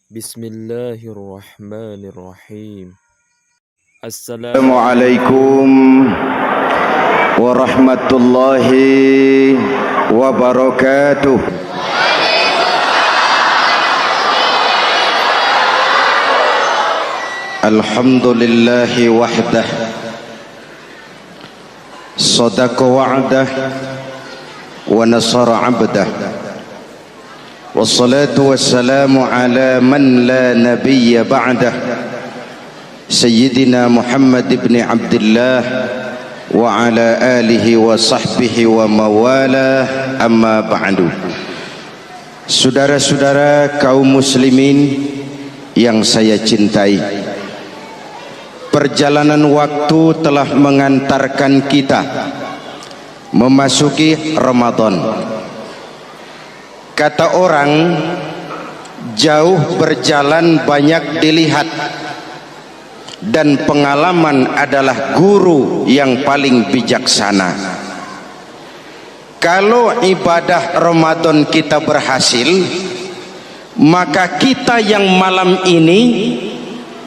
Bismillahirrahmanirrahim. Assalamualaikum warahmatullahi wabarakatuh. Alhamdulillahi wahdah, sadaqa wa'dah wa nasara 'abdah. Wassalatu wassalamu ala man la nabiyya ba'dah, Sayyidina Muhammad ibn Abdullah wa ala alihi wa sahbihi wa mawalah, amma ba'du. Saudara-saudara kaum muslimin yang saya cintai, perjalanan waktu telah mengantarkan kita memasuki Ramadan. Kata orang, jauh berjalan banyak dilihat, dan pengalaman adalah guru yang paling bijaksana. Kalau ibadah Ramadan kita berhasil, maka kita yang malam ini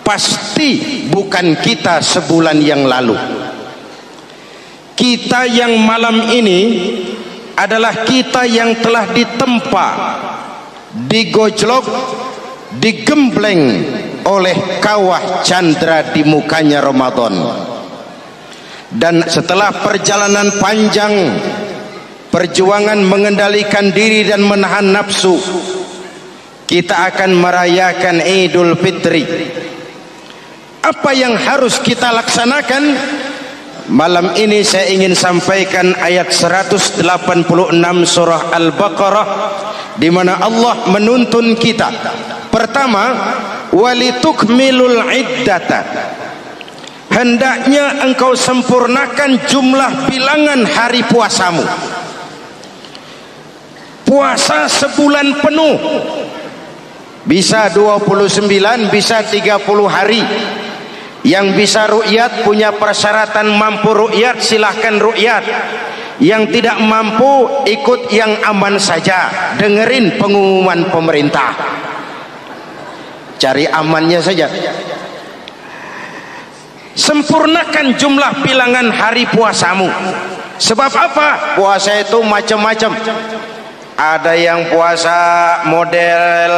pasti bukan kita sebulan yang lalu. Kita yang malam ini adalah kita yang telah ditempa, digojlok, digembleng oleh kawah candra di mukanya Ramadan. Dan setelah perjalanan panjang, perjuangan mengendalikan diri dan menahan nafsu, kita akan merayakan Idul Fitri. Apa yang harus kita laksanakan? Malam ini saya ingin sampaikan ayat 186 surah Al-Baqarah, di mana Allah menuntun kita. Pertama, walitukmilul iddata, hendaknya engkau sempurnakan jumlah bilangan hari puasamu. Puasa sebulan penuh, bisa 29, bisa 30 hari. Yang bisa ru'yat, punya persyaratan mampu ru'yat, silahkan ru'yat. Yang tidak mampu, ikut yang aman saja, dengerin pengumuman pemerintah, cari amannya saja. Sempurnakan jumlah bilangan hari puasamu. Sebab apa? Puasa itu macam-macam. Ada yang puasa model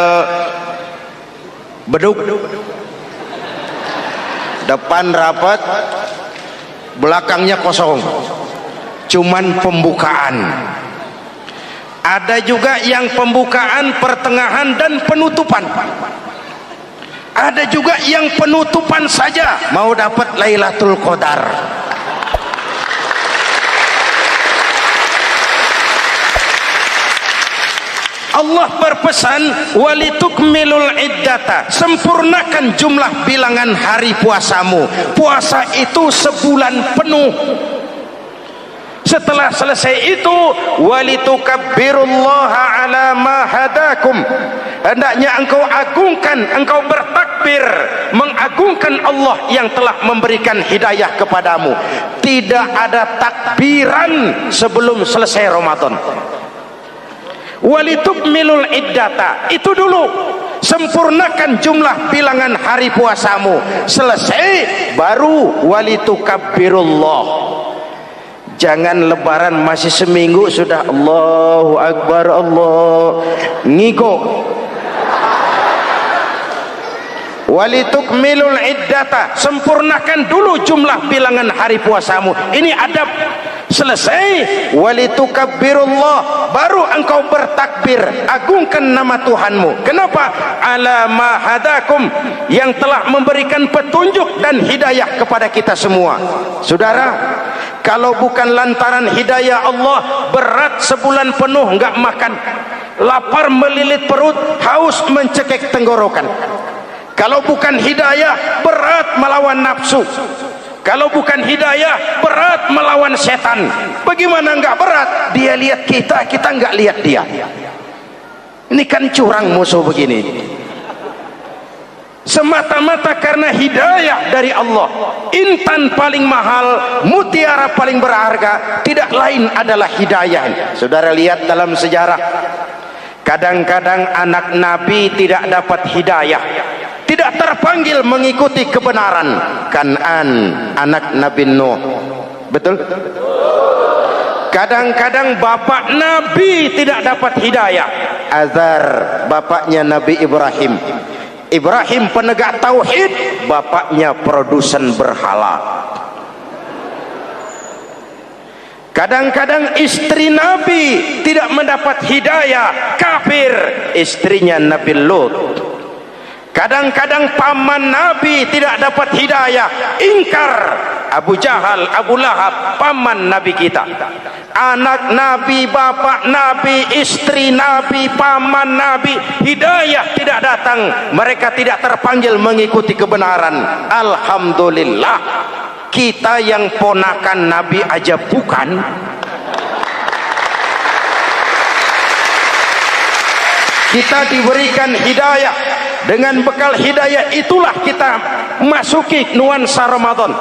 beduk, depan rapat, belakangnya kosong, cuman pembukaan. Ada juga yang pembukaan, pertengahan, dan penutupan. Ada juga yang penutupan saja, mau dapat Lailatul Qadar. Allah berpesan, walitukmilul iddata, sempurnakan jumlah bilangan hari puasamu. Puasa itu sebulan penuh. Setelah selesai itu, walitukabbirullaha ala ma hadakum, hendaknya engkau agungkan, engkau bertakbir, mengagungkan Allah yang telah memberikan hidayah kepadamu. Tidak ada takbiran sebelum selesai Ramadan. Walitukmilul iddata, itu dulu, sempurnakan jumlah bilangan hari puasamu. Selesai baru walitukabbirullah. Jangan lebaran masih seminggu sudah Allahu Akbar, Allah ngiko. Walitukmilul iddata, sempurnakan dulu jumlah bilangan hari puasamu. Ini adab. Selesai, walitukabbirullah, baru engkau bertakbir, agungkan nama Tuhanmu. Kenapa? Ala ma hadakum, yang telah memberikan petunjuk dan hidayah kepada kita semua. Saudara, kalau bukan lantaran hidayah Allah, berat sebulan penuh enggak makan, lapar melilit perut, haus mencekik tenggorokan. Kalau bukan hidayah, berat melawan nafsu. Kalau bukan hidayah, berat melawan setan. Bagaimana enggak berat? Dia lihat kita, kita enggak lihat dia. Ini kan curang musuh begini. Semata-mata karena hidayah dari Allah. Intan paling mahal, mutiara paling berharga, tidak lain adalah hidayah. Saudara lihat dalam sejarah, Kadang-kadang anak Nabi tidak dapat hidayah, tidak terpanggil mengikuti kebenaran. Kan'an anak Nabi Nuh, betul? Kadang-kadang bapak Nabi tidak dapat hidayah. Azar bapaknya Nabi Ibrahim. Ibrahim penegak tauhid, bapaknya produsen berhala. Kadang-kadang istri Nabi tidak mendapat hidayah, kafir, istrinya Nabi Lut. Kadang-kadang paman Nabi tidak dapat hidayah, ingkar, Abu Jahal, Abu Lahab, paman Nabi kita. Anak Nabi, bapak Nabi, istri Nabi, paman Nabi, hidayah tidak datang, mereka tidak terpanggil mengikuti kebenaran. Alhamdulillah, kita yang ponakan Nabi aja bukan, kita diberikan hidayah. Dengan bekal hidayah itulah kita masuki nuansa Ramadan,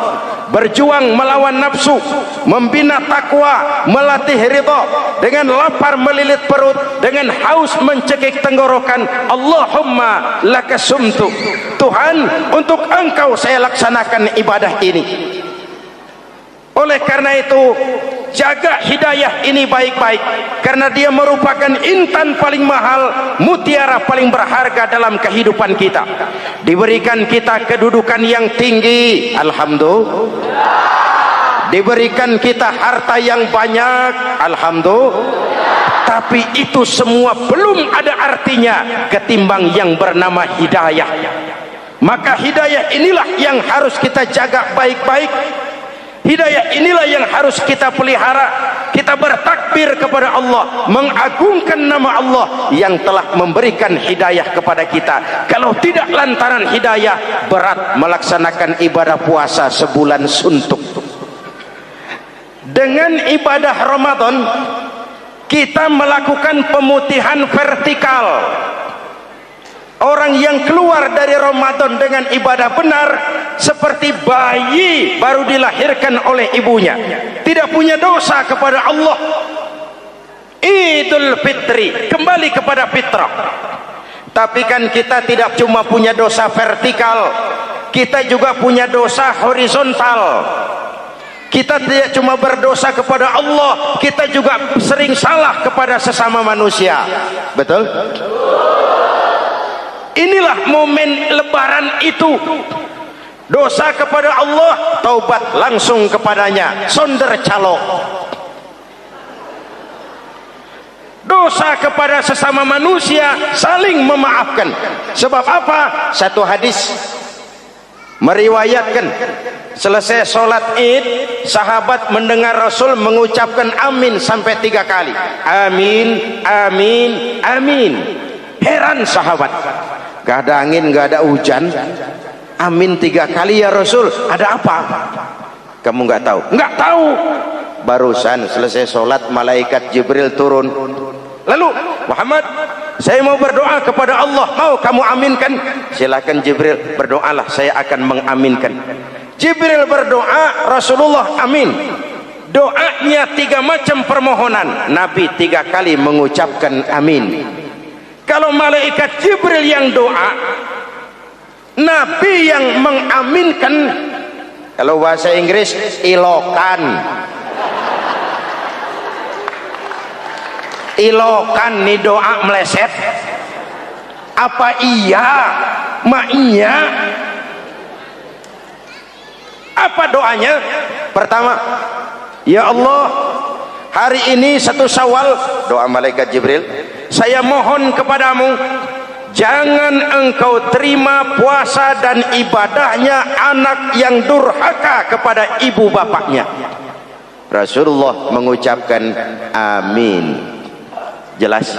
berjuang melawan nafsu, membina takwa, melatih ridha, dengan lapar melilit perut, dengan haus mencekik tenggorokan. Allahumma lakasumtu, Tuhan, untuk Engkau saya laksanakan ibadah ini. Oleh karena itu, jaga hidayah ini baik-baik, karena dia merupakan intan paling mahal, mutiara paling berharga dalam kehidupan kita. Diberikan kita kedudukan yang tinggi, alhamdulillah. Diberikan kita harta yang banyak, alhamdulillah. Tapi itu semua belum ada artinya ketimbang yang bernama hidayah. Maka hidayah inilah yang harus kita jaga baik-baik. Hidayah inilah yang harus kita pelihara. Kita bertakbir kepada Allah, mengagungkan nama Allah yang telah memberikan hidayah kepada kita. Kalau tidak lantaran hidayah, berat melaksanakan ibadah puasa sebulan suntuk. Dengan ibadah Ramadan, kita melakukan pemutihan vertikal. Orang yang keluar dari Ramadan dengan ibadah benar seperti bayi baru dilahirkan oleh ibunya, tidak punya dosa kepada Allah. Idul Fitri, kembali kepada fitrah. Tapi kan kita tidak cuma punya dosa vertikal, kita juga punya dosa horizontal. Kita tidak cuma berdosa kepada Allah, kita juga sering salah kepada sesama manusia. Betul? Inilah momen lebaran itu. Dosa kepada Allah, taubat langsung kepadanya, sonder calok. Dosa kepada sesama manusia, saling memaafkan. Sebab apa? Satu hadis meriwayatkan, selesai sholat id, sahabat mendengar Rasul mengucapkan amin sampai 3 kali. Amin, amin, amin. Heran sahabat, gak ada angin, gak ada hujan, amin 3 kali ya Rasul, ada apa? Kamu gak tahu? Gak tahu. Barusan selesai sholat, malaikat Jibril turun. Lalu, Muhammad, saya mau berdoa kepada Allah, mau kamu aminkan? Silakan Jibril, berdoalah, saya akan mengaminkan. Jibril berdoa, Rasulullah amin. Doanya 3 macam permohonan, Nabi 3 kali mengucapkan amin. Kalau malaikat Jibril yang doa, Nabi yang mengaminkan. Kalau bahasa Inggris, ilokan. Ilokan nih doa meleset. Apa iya? Ma iya? Apa doanya? Pertama, ya Allah, hari ini 1 Syawal, doa malaikat Jibril, saya mohon kepadamu, jangan engkau terima puasa dan ibadahnya anak yang durhaka kepada ibu bapaknya. Rasulullah mengucapkan amin. Jelas?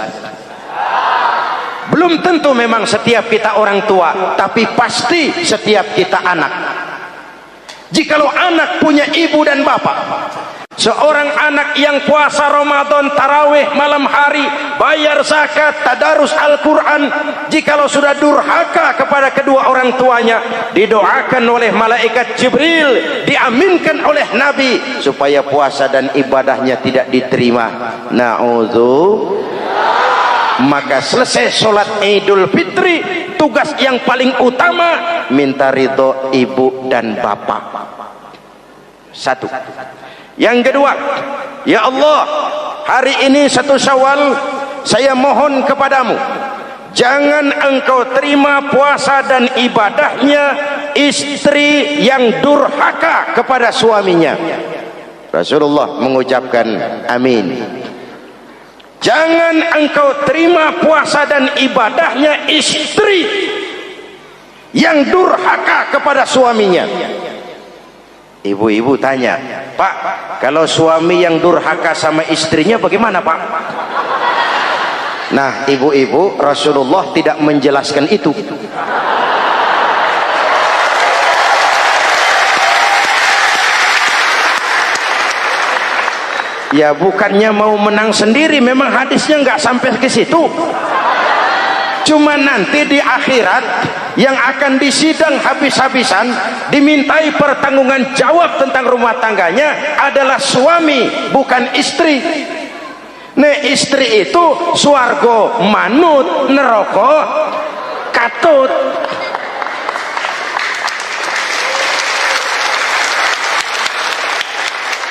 Belum tentu memang setiap kita orang tua, tapi pasti setiap kita anak. Jikalau anak punya ibu dan bapak, seorang anak yang puasa Ramadan, tarawih malam hari, bayar zakat, tadarus Al-Quran, jikalau sudah durhaka kepada kedua orang tuanya, didoakan oleh malaikat Jibril, diaminkan oleh Nabi supaya puasa dan ibadahnya tidak diterima. Na'udzu. maka selesai sholat Idul Fitri, tugas yang paling utama minta ridho ibu dan bapak. Satu. Yang kedua, ya Allah, hari ini 1 Syawal, saya mohon kepadamu, jangan engkau terima puasa dan ibadahnya istri yang durhaka kepada suaminya. Rasulullah mengucapkan amin. Jangan engkau terima puasa dan ibadahnya istri yang durhaka kepada suaminya. Ibu-ibu tanya, Pak, kalau suami yang durhaka sama istrinya bagaimana, Pak? Nah, ibu-ibu, Rasulullah tidak menjelaskan itu. Ya bukannya mau menang sendiri, memang hadisnya nggak sampai ke situ. Cuma nanti di akhirat yang akan disidang habis-habisan, dimintai pertanggungan jawab tentang rumah tangganya adalah suami, bukan istri. Nah, istri itu swarga manut, neraka katut.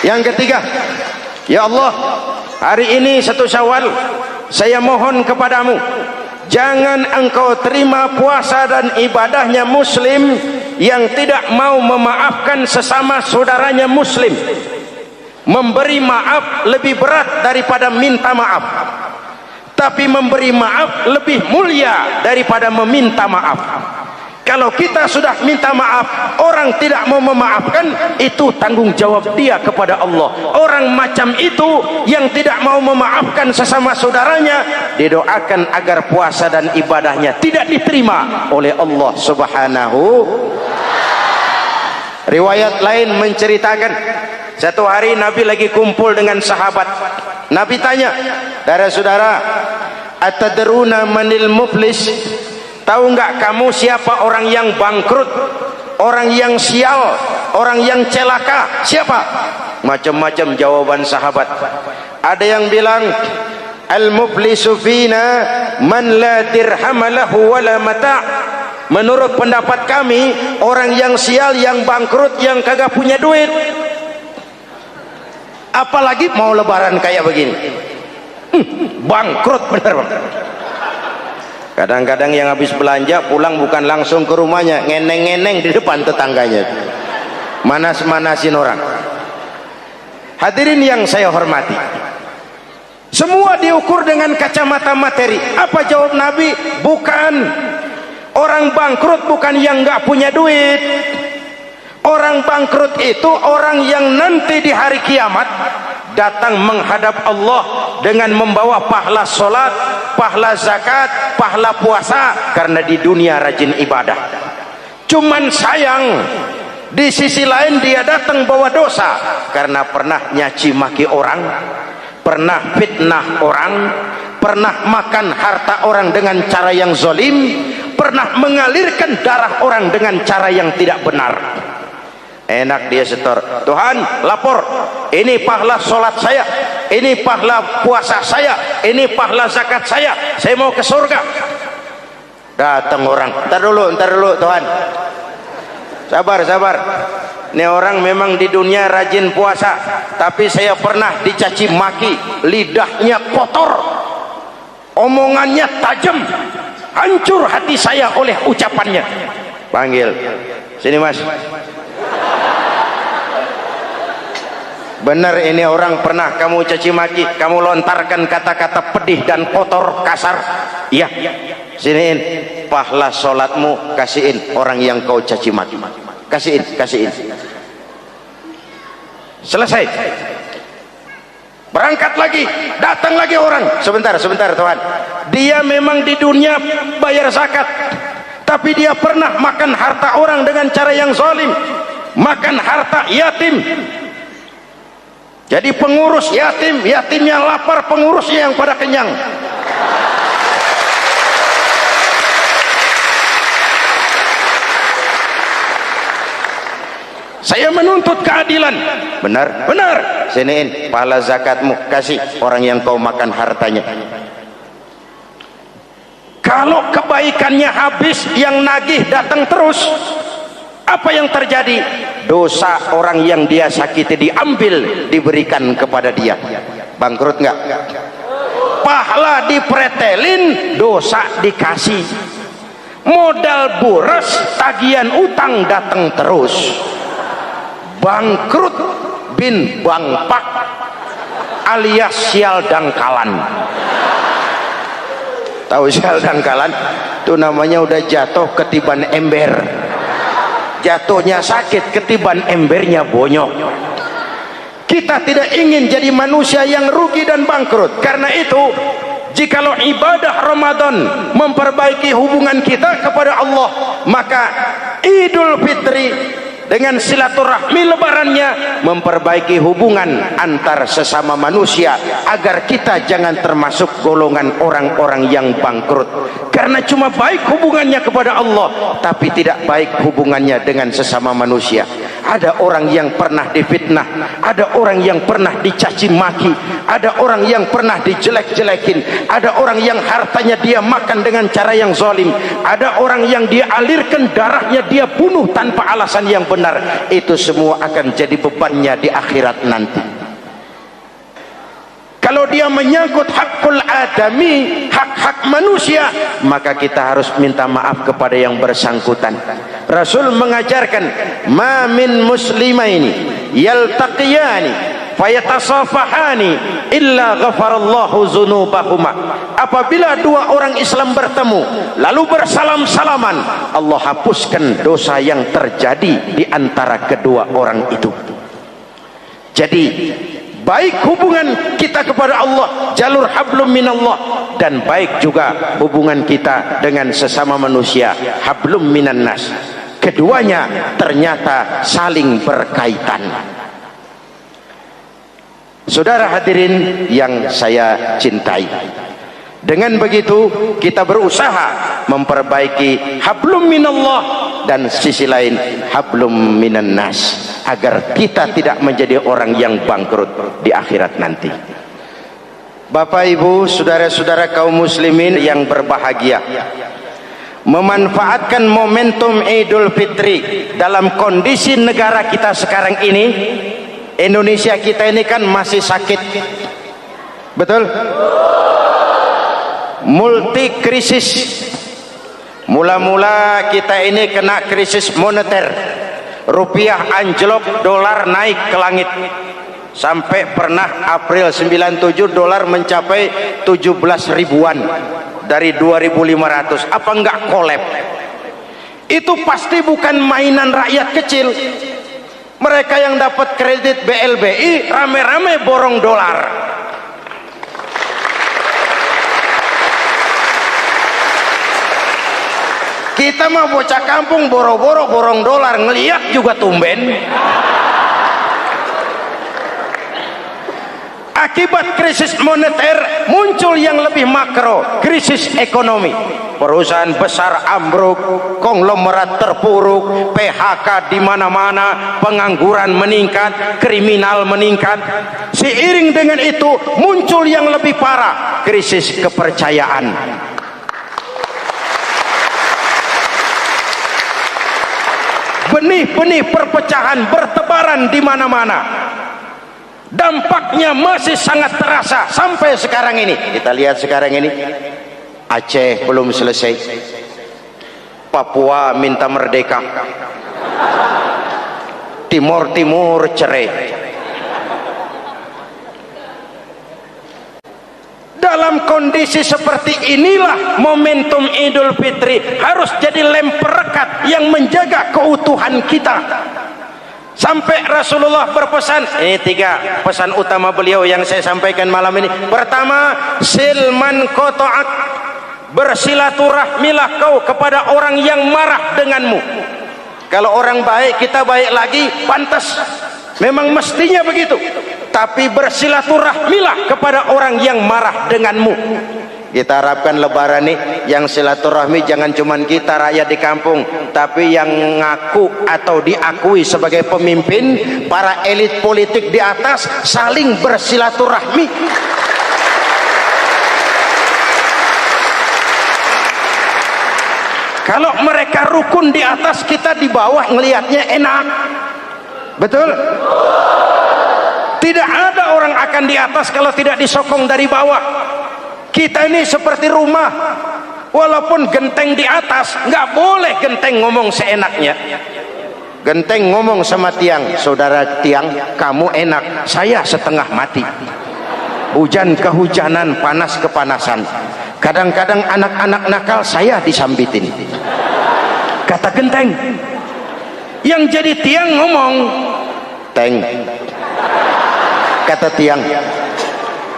Yang ketiga, ya Allah, hari ini 1 Syawal, saya mohon kepadamu, jangan engkau terima puasa dan ibadahnya muslim yang tidak mau memaafkan sesama saudaranya muslim. Memberi maaf lebih berat daripada minta maaf, tapi memberi maaf lebih mulia daripada meminta maaf. Kalau kita sudah minta maaf, orang tidak mau memaafkan, itu tanggung jawab dia kepada Allah. Orang macam itu yang tidak mau memaafkan sesama saudaranya, didoakan agar puasa dan ibadahnya tidak diterima oleh Allah Subhanahu. Riwayat lain menceritakan, satu hari Nabi lagi kumpul dengan sahabat. Nabi tanya, saudara-saudara, atadruna manil muflis? Tahu nggak kamu siapa orang yang bangkrut, orang yang sial, orang yang celaka? Siapa? Macam-macam jawaban sahabat. Ada yang bilang, al-muflisu fina man la dirham lahu wala mata'. Menurut pendapat kami, orang yang sial, yang bangkrut, yang kagak punya duit. Apalagi mau lebaran kayak begini. Bangkrut bener, Bang. Kadang-kadang yang habis belanja pulang bukan langsung ke rumahnya, ngeneng-ngeneng di depan tetangganya, manas-manasin orang. Hadirin yang saya hormati, semua diukur dengan kacamata materi. Apa jawab Nabi? Bukan. Orang bangkrut bukan yang nggak punya duit. Orang bangkrut itu orang yang nanti di hari kiamat datang menghadap Allah dengan membawa pahala solat, pahala zakat, pahala puasa, karena di dunia rajin ibadah. Cuman sayang, di sisi lain dia datang bawa dosa karena pernah nyaci maki orang, pernah fitnah orang, pernah makan harta orang dengan cara yang zalim, pernah mengalirkan darah orang dengan cara yang tidak benar. Enak dia setor, Tuhan lapor, ini pahala sholat saya, ini pahala puasa saya, ini pahala zakat saya mau ke surga. Datang orang, ntar dulu Tuhan, sabar. Ini orang memang di dunia rajin puasa, tapi saya pernah dicaci maki, lidahnya kotor, omongannya tajam, hancur hati saya oleh ucapannya. Panggil, sini Mas. Benar ini orang pernah kamu caci maki, kamu lontarkan kata-kata pedih dan kotor, kasar. Iya, siniin pahala sholatmu, kasihin orang yang kau caci maki, kasihin. Selesai. Berangkat lagi, datang lagi orang. Sebentar Tuhan, dia memang di dunia bayar zakat, tapi dia pernah makan harta orang dengan cara yang zalim, makan harta yatim. Jadi pengurus yatimnya lapar, pengurusnya yang pada kenyang. Saya menuntut keadilan. Benar. Siniin pahala zakatmu, kasih orang yang kau makan hartanya. Kalau kebaikannya habis, yang nagih datang terus, apa yang terjadi? Dosa orang yang dia sakiti diambil, diberikan kepada dia. Bangkrut nggak? Pahala dipretelin, dosa dikasih. Modal boros, tagihan utang datang terus. Bangkrut bin bangpak alias sial dangkalan. Tahu sial dangkalan? Itu namanya udah jatuh ketiban ember. Jatuhnya sakit, ketiban embernya bonyok. Kita tidak ingin jadi manusia yang rugi dan bangkrut. Karena itu, jikalau ibadah Ramadan memperbaiki hubungan kita kepada Allah, maka Idul Fitri dengan silaturahmi lebarannya memperbaiki hubungan antar sesama manusia, agar kita jangan termasuk golongan orang-orang yang bangkrut. Karena cuma baik hubungannya kepada Allah, tapi tidak baik hubungannya dengan sesama manusia. Ada orang yang pernah difitnah, ada orang yang pernah dicaci maki, ada orang yang pernah dijelek-jelekin, ada orang yang hartanya dia makan dengan cara yang zalim, ada orang yang dia alirkan darahnya, dia bunuh tanpa alasan yang benar. Itu semua akan jadi bebannya di akhirat nanti. Kalau dia menyangkut hakul adami, hak-hak manusia, maka kita harus minta maaf kepada yang bersangkutan. Rasul mengajarkan, ma min muslimaini yaltaqiyani fayatasafahani illa ghafarallahu dzunubahuma. Apabila dua orang Islam bertemu lalu bersalam-salaman, Allah hapuskan dosa yang terjadi di antara kedua orang itu. Jadi baik hubungan kita kepada Allah, jalur hablum minallah, dan baik juga hubungan kita dengan sesama manusia, hablum minan nas. Keduanya ternyata saling berkaitan. Saudara hadirin yang saya cintai, dengan begitu kita berusaha memperbaiki hablum minallah dan sisi lain hablum minan nas, agar kita tidak menjadi orang yang bangkrut di akhirat nanti. Bapak Ibu, saudara-saudara kaum muslimin yang berbahagia, memanfaatkan momentum Idul Fitri dalam kondisi negara kita sekarang ini. Indonesia kita ini kan masih sakit, betul? Multi krisis. Mula-mula kita ini kena krisis moneter, rupiah anjlok, dolar naik ke langit, sampai pernah April 97 dolar mencapai 17 ribuan dari 2.500. Apa enggak kolab? Itu pasti bukan mainan rakyat kecil. Mereka yang dapat kredit BLBI rame-rame borong dolar. Kita mah bocah kampung boro-boro borong dolar, ngeliat juga tumben. Akibat krisis moneter muncul yang lebih makro, krisis ekonomi. Perusahaan besar ambruk, konglomerat terpuruk, PHK di mana-mana, pengangguran meningkat, kriminal meningkat. Seiring dengan itu muncul yang lebih parah, krisis kepercayaan. Benih-benih perpecahan bertebaran di mana-mana. Dampaknya masih sangat terasa sampai sekarang ini. Kita lihat sekarang ini, Aceh belum selesai, Papua minta merdeka, Timur Timur cerai. Dalam kondisi seperti inilah momentum Idul Fitri harus jadi lem perekat yang menjaga keutuhan kita. Sampai Rasulullah berpesan, ini 3 pesan utama beliau yang saya sampaikan malam ini. Pertama, silman qata'ak, bersilaturahmilah kau kepada orang yang marah denganmu. Kalau orang baik, kita baik lagi, pantas, memang mestinya begitu. Tapi bersilaturahmilah kepada orang yang marah denganmu. Kita harapkan lebaran nih yang silaturahmi jangan cuman kita rakyat di kampung, tapi yang ngaku atau diakui sebagai pemimpin, para elit politik di atas saling bersilaturahmi. Kalau mereka rukun di atas, kita di bawah ngelihatnya enak. Betul? Tidak ada orang akan di atas kalau tidak disokong dari bawah. Kita ini seperti rumah, walaupun genteng di atas, nggak boleh genteng ngomong seenaknya. Genteng ngomong sama tiang, saudara tiang, kamu enak, saya setengah mati. Hujan kehujanan, panas kepanasan. Kadang-kadang anak-anak nakal saya disambitin. Kata genteng. Yang jadi tiang ngomong, teng. Kata tiang,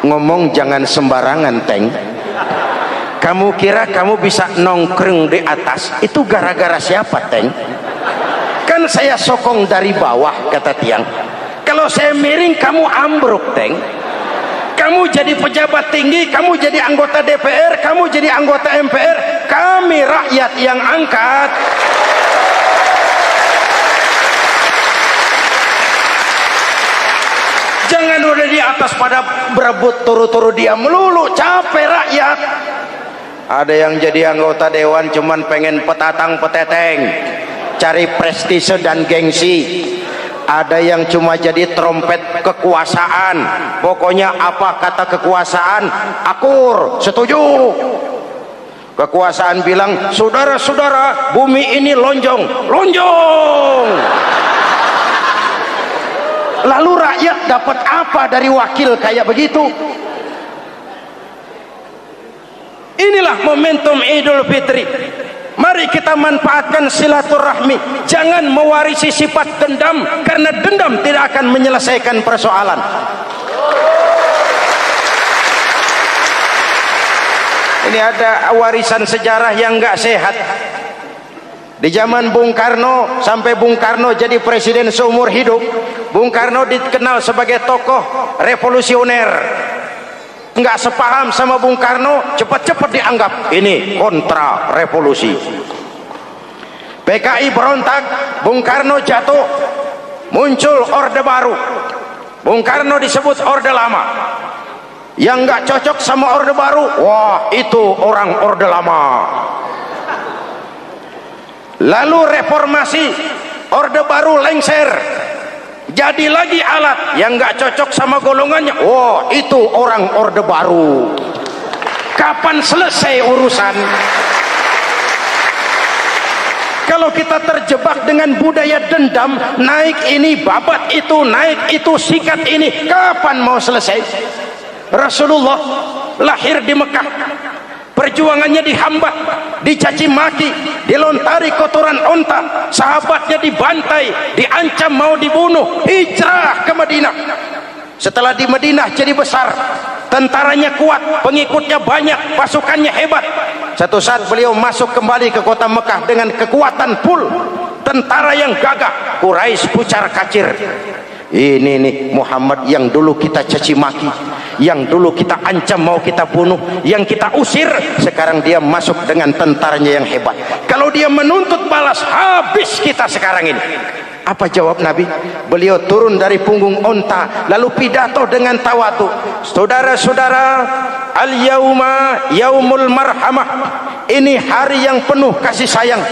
ngomong jangan sembarangan, teng. Kamu kira kamu bisa nongkrong di atas, itu gara-gara siapa, teng? Kan saya sokong dari bawah, kata tiang. Kalau saya miring, kamu ambruk, teng. Kamu jadi pejabat tinggi, kamu jadi anggota DPR, kamu jadi anggota MPR, kami rakyat yang angkat. Jangan udah di atas pada berebut turu-turu dia melulu, capek rakyat. Ada yang jadi anggota dewan cuman pengen petatang peteteng, cari prestise dan gengsi. Ada yang cuma jadi trompet kekuasaan, pokoknya apa kata kekuasaan akur, setuju. Kekuasaan bilang, saudara-saudara, bumi ini lonjong, lonjong. Lalu rakyat dapat apa dari wakil kayak begitu? Inilah momentum Idul Fitri. Mari kita manfaatkan silaturahmi. Jangan mewarisi sifat dendam, karena dendam tidak akan menyelesaikan persoalan. Ini ada warisan sejarah yang enggak sehat. Di zaman Bung Karno, sampai Bung Karno jadi presiden seumur hidup, Bung Karno dikenal sebagai tokoh revolusioner. Enggak sepaham sama Bung Karno, cepat-cepat dianggap ini kontra revolusi. PKI berontak, Bung Karno jatuh, muncul orde baru. Bung Karno disebut orde lama. Yang enggak cocok sama orde baru, wah itu orang orde lama. Lalu reformasi, orde baru lengser, jadi lagi alat yang nggak cocok sama golongannya, wah itu orang orde baru. Kapan selesai urusan? Kalau kita terjebak dengan budaya dendam, naik ini babat itu, naik itu sikat ini, kapan mau selesai? Rasulullah lahir di Mekah, perjuangannya dihambat, dicaci maki, dilontari kotoran onta, sahabatnya dibantai, diancam mau dibunuh, hijrah ke Madinah. Setelah di Madinah jadi besar, tentaranya kuat, pengikutnya banyak, pasukannya hebat. Satu saat beliau masuk kembali ke kota Mekah dengan kekuatan full, tentara yang gagah, Quraisy pucar kacir. Ini nih Muhammad yang dulu kita caci maki, yang dulu kita ancam mau kita bunuh, yang kita usir, sekarang dia masuk dengan tentaranya yang hebat. Kalau dia menuntut balas, habis kita sekarang ini. Apa jawab Nabi? Beliau turun dari punggung onta, lalu pidato dengan tawadu. Saudara-saudara, al-yauma yaumul marhamah. Ini hari yang penuh kasih sayang.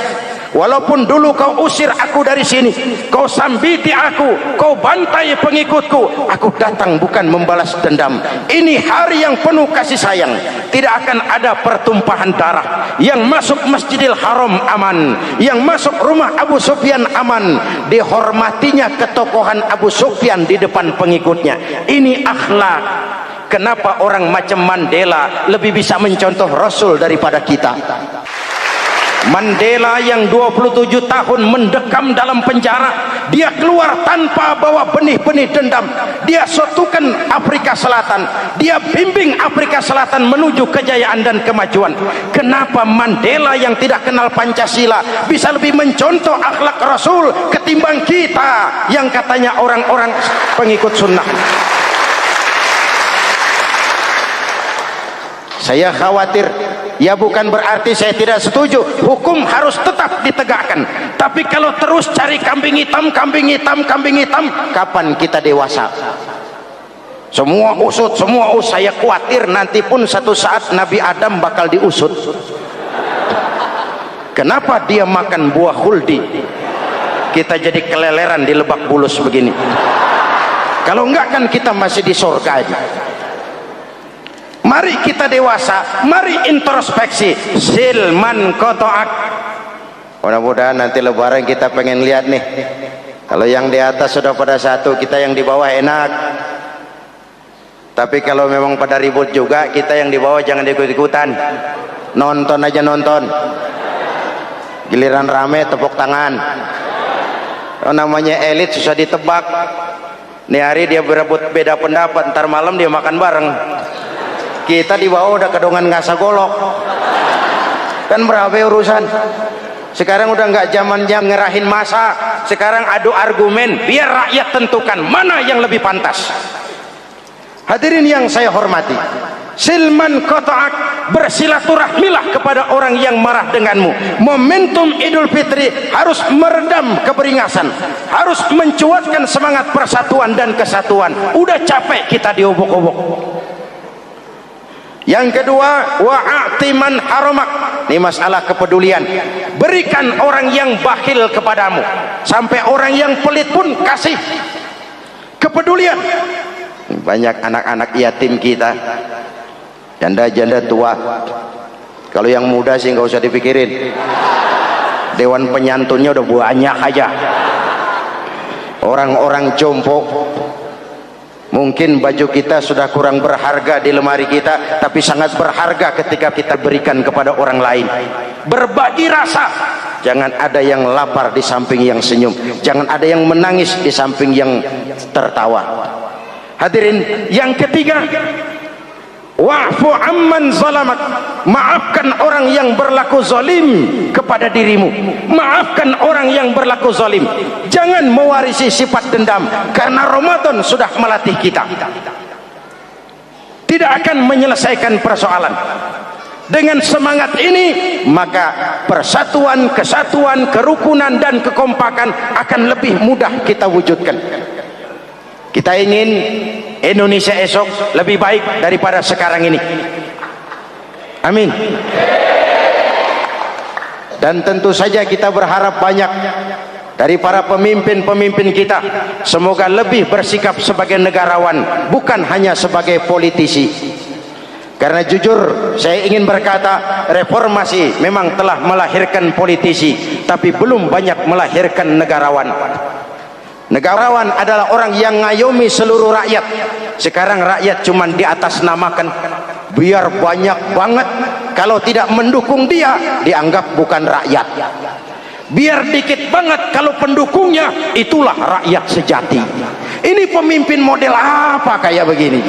Walaupun dulu kau usir aku dari sini, kau sambiti aku, kau bantai pengikutku, aku datang bukan membalas dendam. Ini hari yang penuh kasih sayang. Tidak akan ada pertumpahan darah. Yang masuk Masjidil Haram aman, yang masuk rumah Abu Sufyan aman. Dihormatinya ketokohan Abu Sufyan di depan pengikutnya. Ini akhlak. Kenapa orang macam Mandela lebih bisa mencontoh Rasul daripada kita? Mandela yang 27 tahun mendekam dalam penjara, dia keluar tanpa bawa benih-benih dendam. Dia satukan Afrika Selatan, dia bimbing Afrika Selatan menuju kejayaan dan kemajuan. Kenapa Mandela yang tidak kenal Pancasila bisa lebih mencontoh akhlak Rasul ketimbang kita yang katanya orang-orang pengikut sunnah? Saya khawatir, ya bukan berarti saya tidak setuju, hukum harus tetap ditegakkan. Tapi kalau terus cari kambing hitam, kambing hitam, kambing hitam, kapan kita dewasa? Semua usut, semua usut. Saya khawatir nanti pun satu saat Nabi Adam bakal diusut. Kenapa dia makan buah khuldi, kita jadi keleleran di Lebak Bulus begini? Kalau enggak kan kita masih di surga aja. Mari kita dewasa, mari introspeksi. Silman kotoak. Mudah-mudahan nanti lebaran kita pengen lihat nih, kalau yang di atas sudah pada satu, kita yang di bawah enak. Tapi kalau memang pada ribut juga, kita yang di bawah jangan ikut-ikutan. Nonton aja nonton. Giliran rame tepuk tangan. Oh, namanya elit susah ditebak. Nih hari dia berebut beda pendapat, ntar malam dia makan bareng. Kita di bawah udah kedongan ngasa golok. Kan berapa urusan? Sekarang udah nggak zamannya ngerahin masa. Sekarang adu argumen, biar rakyat tentukan mana yang lebih pantas. Hadirin yang saya hormati, silman kotoak, bersilaturahmilah kepada orang yang marah denganmu. Momentum Idul Fitri harus meredam keberingasan, harus mencuatkan semangat persatuan dan kesatuan. Udah capek kita diobok-obok. Yang kedua, wa'atiman haramak. Ini masalah kepedulian. Berikan orang yang bakhil kepadamu, sampai orang yang pelit pun kasih. Kepedulian. Banyak anak-anak yatim kita, janda-janda tua. Kalau yang muda sih nggak usah dipikirin, dewan penyantunnya udah banyak aja. Orang-orang jompo, mungkin baju kita sudah kurang berharga di lemari kita, tapi sangat berharga ketika kita berikan kepada orang lain. Berbagi rasa. Jangan ada yang lapar di samping yang senyum, jangan ada yang menangis di samping yang tertawa. Hadirin yang ketiga, wa'fu amman zalamak. Maafkan orang yang berlaku zalim kepada dirimu. Maafkan orang yang berlaku zalim. Jangan mewarisi sifat dendam, karena Ramadan sudah melatih kita. Tidak akan menyelesaikan persoalan. Dengan semangat ini, maka persatuan, kesatuan, kerukunan dan kekompakan akan lebih mudah kita wujudkan. Kita ingin Indonesia esok lebih baik daripada sekarang ini. Amin. Dan tentu saja kita berharap banyak dari para pemimpin-pemimpin kita. Semoga lebih bersikap sebagai negarawan, bukan hanya sebagai politisi. Karena jujur saya ingin berkata, reformasi memang telah melahirkan politisi, tapi belum banyak melahirkan negarawan. Negarawan adalah orang yang ngayomi seluruh rakyat. Sekarang rakyat cuma di atas namakan, biar banyak banget. Kalau tidak mendukung dia, dianggap bukan rakyat. Biar dikit banget kalau pendukungnya, itulah rakyat sejati. Ini pemimpin model apa kayak begini?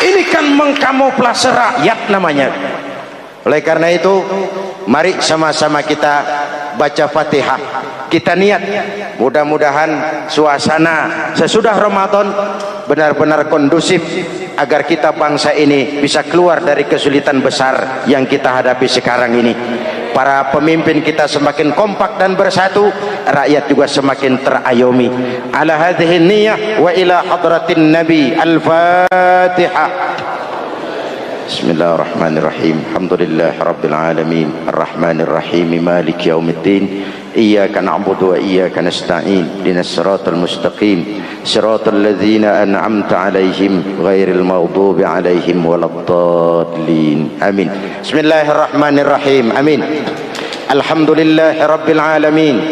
Ini kan mengkamuflase rakyat namanya. Oleh karena itu, mari sama-sama kita baca Fatihah. Kita niat, mudah-mudahan suasana sesudah Ramadan benar-benar kondusif, agar kita bangsa ini bisa keluar dari kesulitan besar yang kita hadapi sekarang ini. Para pemimpin kita semakin kompak dan bersatu, rakyat juga semakin terayomi. Ala hadhihi niyyah wa ila hadratin nabi. Al-Fatihah. Bismillahirrahmanirrahim. Alhamdulillah rabbil alamin, arrahmanir rahim, maliki yaumiddin. Iyyaka na'budu wa iyyaka nasta'in. Ihdinas siratal mustaqim, siratal ladzina an'amta 'alaihim ghairil maghdubi 'alaihim waladdallin. Amin. Bismillahirrahmanirrahim. Amin. Alhamdulillah rabbil alamin.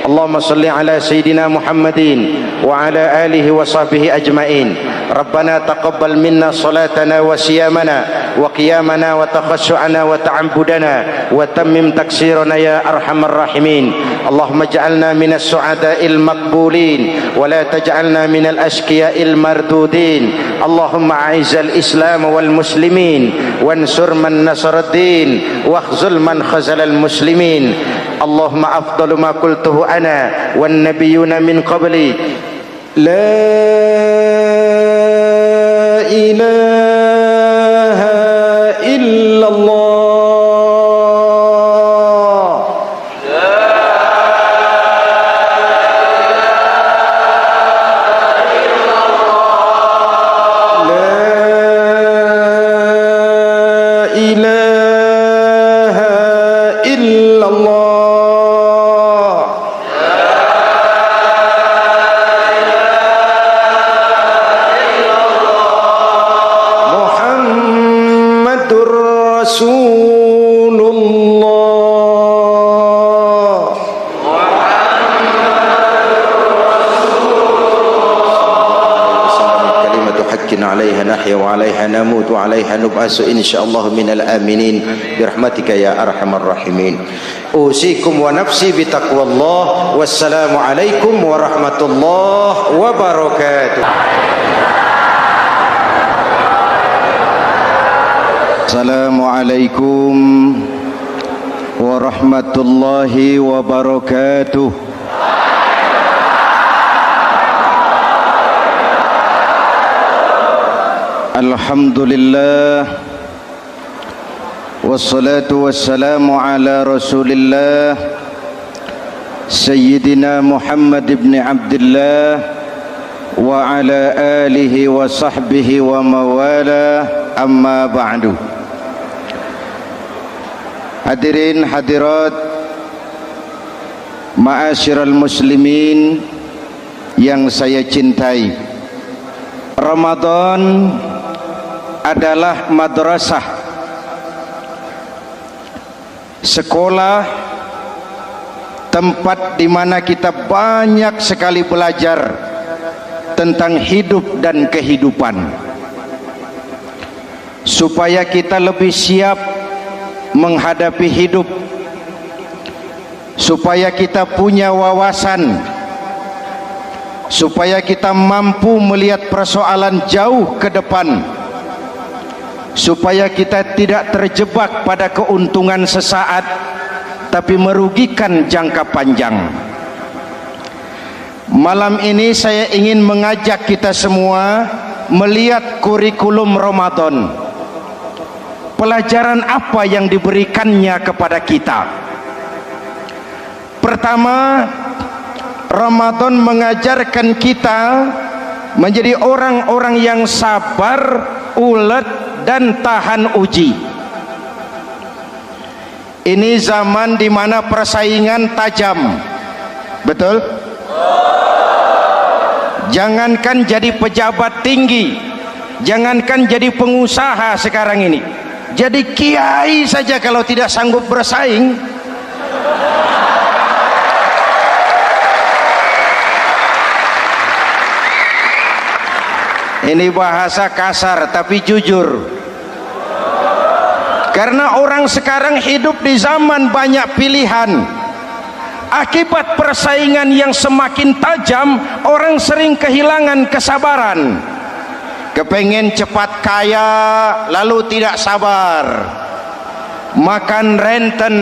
Allahumma salli ala sayyidina Muhammadin wa ala alihi wa sahbihi ajma'in. Rabbana taqabbal minna salatana wa siyamana wa qiyamana wa takhassu'ana wa ta'abbudana wa tammim taksirana ya arhamar rahimin. Allahumma ij'alna minas su'ada'il maqbulin wa la taj'alna minal ashqiya'il mardudin. Allahumma a'izzal islam wal muslimin wansur man nasara ad-din wakhzul man khazalal muslimin. Allahumma afdalu ma qultuhu ana wan nabiyyuna min qabli, la ilaha illallah. La Rasulullah. Kalimatu haqqin 'alaiha nahya wa 'alaiha namut wa 'alaiha nub'asu insyaallah minal aminin birahmatika ya arhamar rahimin. Usikum wa nafsi bitaqwallah. Wassalamu alaikum warahmatullahi wabarakatuh. Assalamualaikum warahmatullahi wabarakatuh. Alhamdulillah wassalatu wassalamu ala Rasulillah Sayyidina Muhammad ibn Abdullah wa ala alihi wa sahbihi wa mawala, amma ba'du. Hadirin hadirat ma'asyiral muslimin yang saya cintai, Ramadan adalah madrasah, sekolah, tempat di mana kita banyak sekali belajar tentang hidup dan kehidupan, supaya kita lebih siap menghadapi hidup, supaya kita punya wawasan, supaya kita mampu melihat persoalan jauh ke depan, supaya kita tidak terjebak pada keuntungan sesaat tapi merugikan jangka panjang. Malam ini saya ingin mengajak kita semua melihat kurikulum Ramadan. Pelajaran apa yang diberikannya kepada kita? Pertama, Ramadan mengajarkan kita menjadi orang-orang yang sabar, ulet, dan tahan uji. Ini zaman di mana persaingan tajam. Betul? Jangankan jadi pejabat tinggi, jangankan jadi pengusaha sekarang ini, jadi kiai saja kalau tidak sanggup bersaing. Ini bahasa kasar tapi jujur, karena orang sekarang hidup di zaman banyak pilihan. Akibat persaingan yang semakin tajam, orang sering kehilangan kesabaran. Kepengen cepat kaya lalu tidak sabar, makan renten,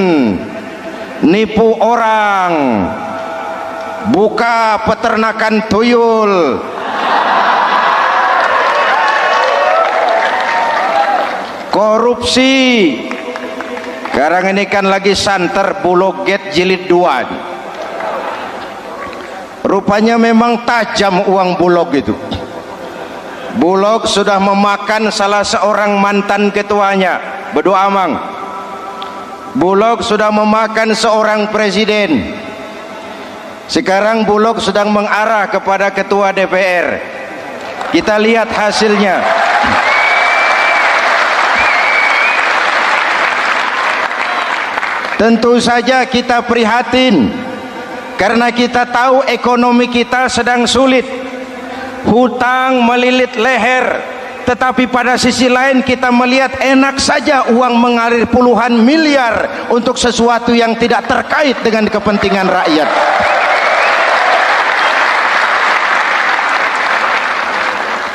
nipu orang, buka peternakan tuyul, korupsi. Sekarang ini kan lagi santer Bulog Gate jilid 2. Rupanya memang tajam uang Bulog itu. Bulog sudah memakan salah seorang mantan ketuanya, berdoa amang. Bulog sudah memakan seorang presiden. Sekarang Bulog sedang mengarah kepada ketua DPR. Kita lihat hasilnya. Tentu saja kita prihatin, karena kita tahu ekonomi kita sedang sulit. Hutang melilit leher, tetapi pada sisi lain kita melihat enak saja uang mengalir puluhan miliar untuk sesuatu yang tidak terkait dengan kepentingan rakyat.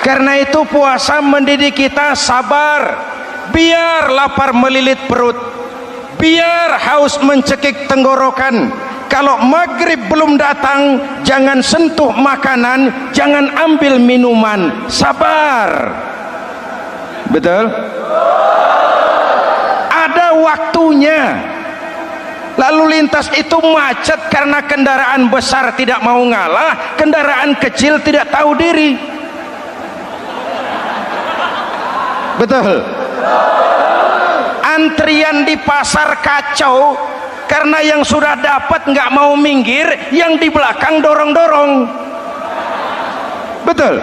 Karena itu puasa mendidik kita sabar, biar lapar melilit perut, biar haus mencekik tenggorokan. Kalau maghrib belum datang, jangan sentuh makanan, jangan ambil minuman, sabar. Betul? Ada waktunya. Lalu lintas itu macet karena kendaraan besar tidak mau ngalah, kendaraan kecil tidak tahu diri. Betul? Antrian di pasar kacau karena yang sudah dapat nggak mau minggir, yang di belakang dorong-dorong. Betul?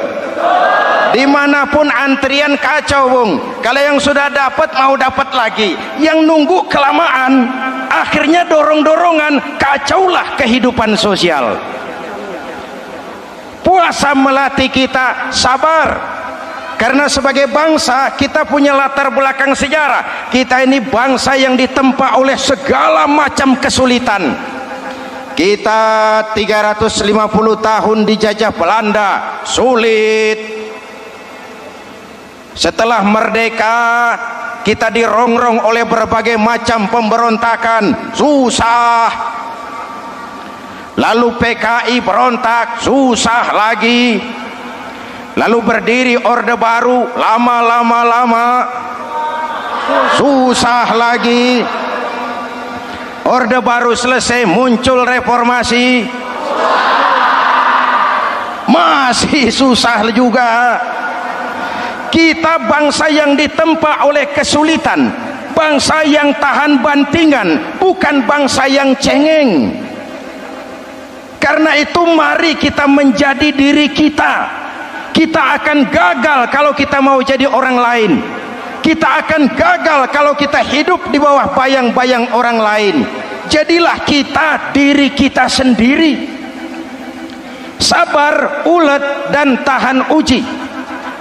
Dimanapun antrian kacau, Bung. Kalau yang sudah dapat mau dapat lagi, yang nunggu kelamaan, akhirnya dorong-dorongan, kacaulah kehidupan sosial. Puasa melatih kita sabar, karena sebagai bangsa kita punya latar belakang sejarah. Kita ini bangsa yang ditempa oleh segala macam kesulitan. Kita 350 tahun dijajah Belanda, sulit. Setelah merdeka kita dirongrong oleh berbagai macam pemberontakan, susah. Lalu PKI berontak, susah lagi. Lalu berdiri Orde Baru, lama, susah lagi. Orde Baru selesai, muncul reformasi, masih susah juga. Kita bangsa yang ditempa oleh kesulitan, bangsa yang tahan bantingan, bukan bangsa yang cengeng. Karena itu mari kita menjadi diri kita. Kita akan gagal kalau kita mau jadi orang lain. Kita akan gagal kalau kita hidup di bawah bayang-bayang orang lain. Jadilah kita diri kita sendiri. Sabar, ulet, dan tahan uji.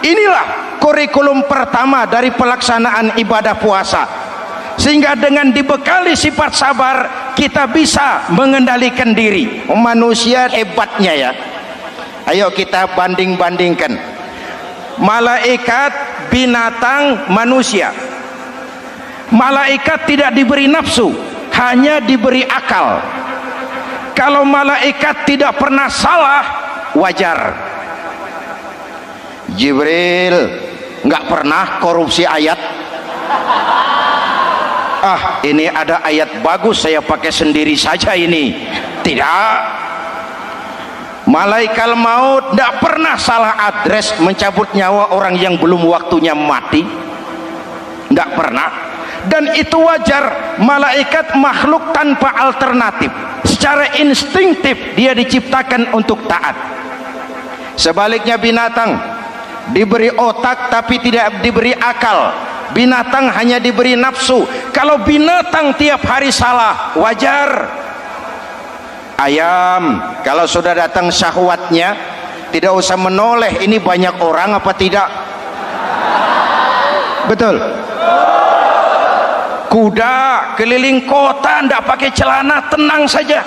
Inilah kurikulum pertama dari pelaksanaan ibadah puasa. Sehingga dengan dibekali sifat sabar, kita bisa mengendalikan diri. Manusia hebatnya ya. Ayo kita banding-bandingkan malaikat, binatang, manusia. Malaikat tidak diberi nafsu, hanya diberi akal. Kalau malaikat tidak pernah salah, wajar. Jibril nggak pernah korupsi ayat. Ah, ini ada ayat bagus, saya pakai sendiri saja ini. Tidak. Malaikat maut tidak pernah salah address mencabut nyawa orang yang belum waktunya mati. Tidak pernah. Dan itu wajar. Malaikat makhluk tanpa alternatif. Secara instinktif dia diciptakan untuk taat. Sebaliknya binatang diberi otak tapi tidak diberi akal. Binatang hanya diberi nafsu. Kalau binatang tiap hari salah, wajar. Ayam kalau sudah datang syahwatnya tidak usah menoleh, ini banyak orang apa tidak. Betul. Kuda keliling kota tidak pakai celana, tenang saja.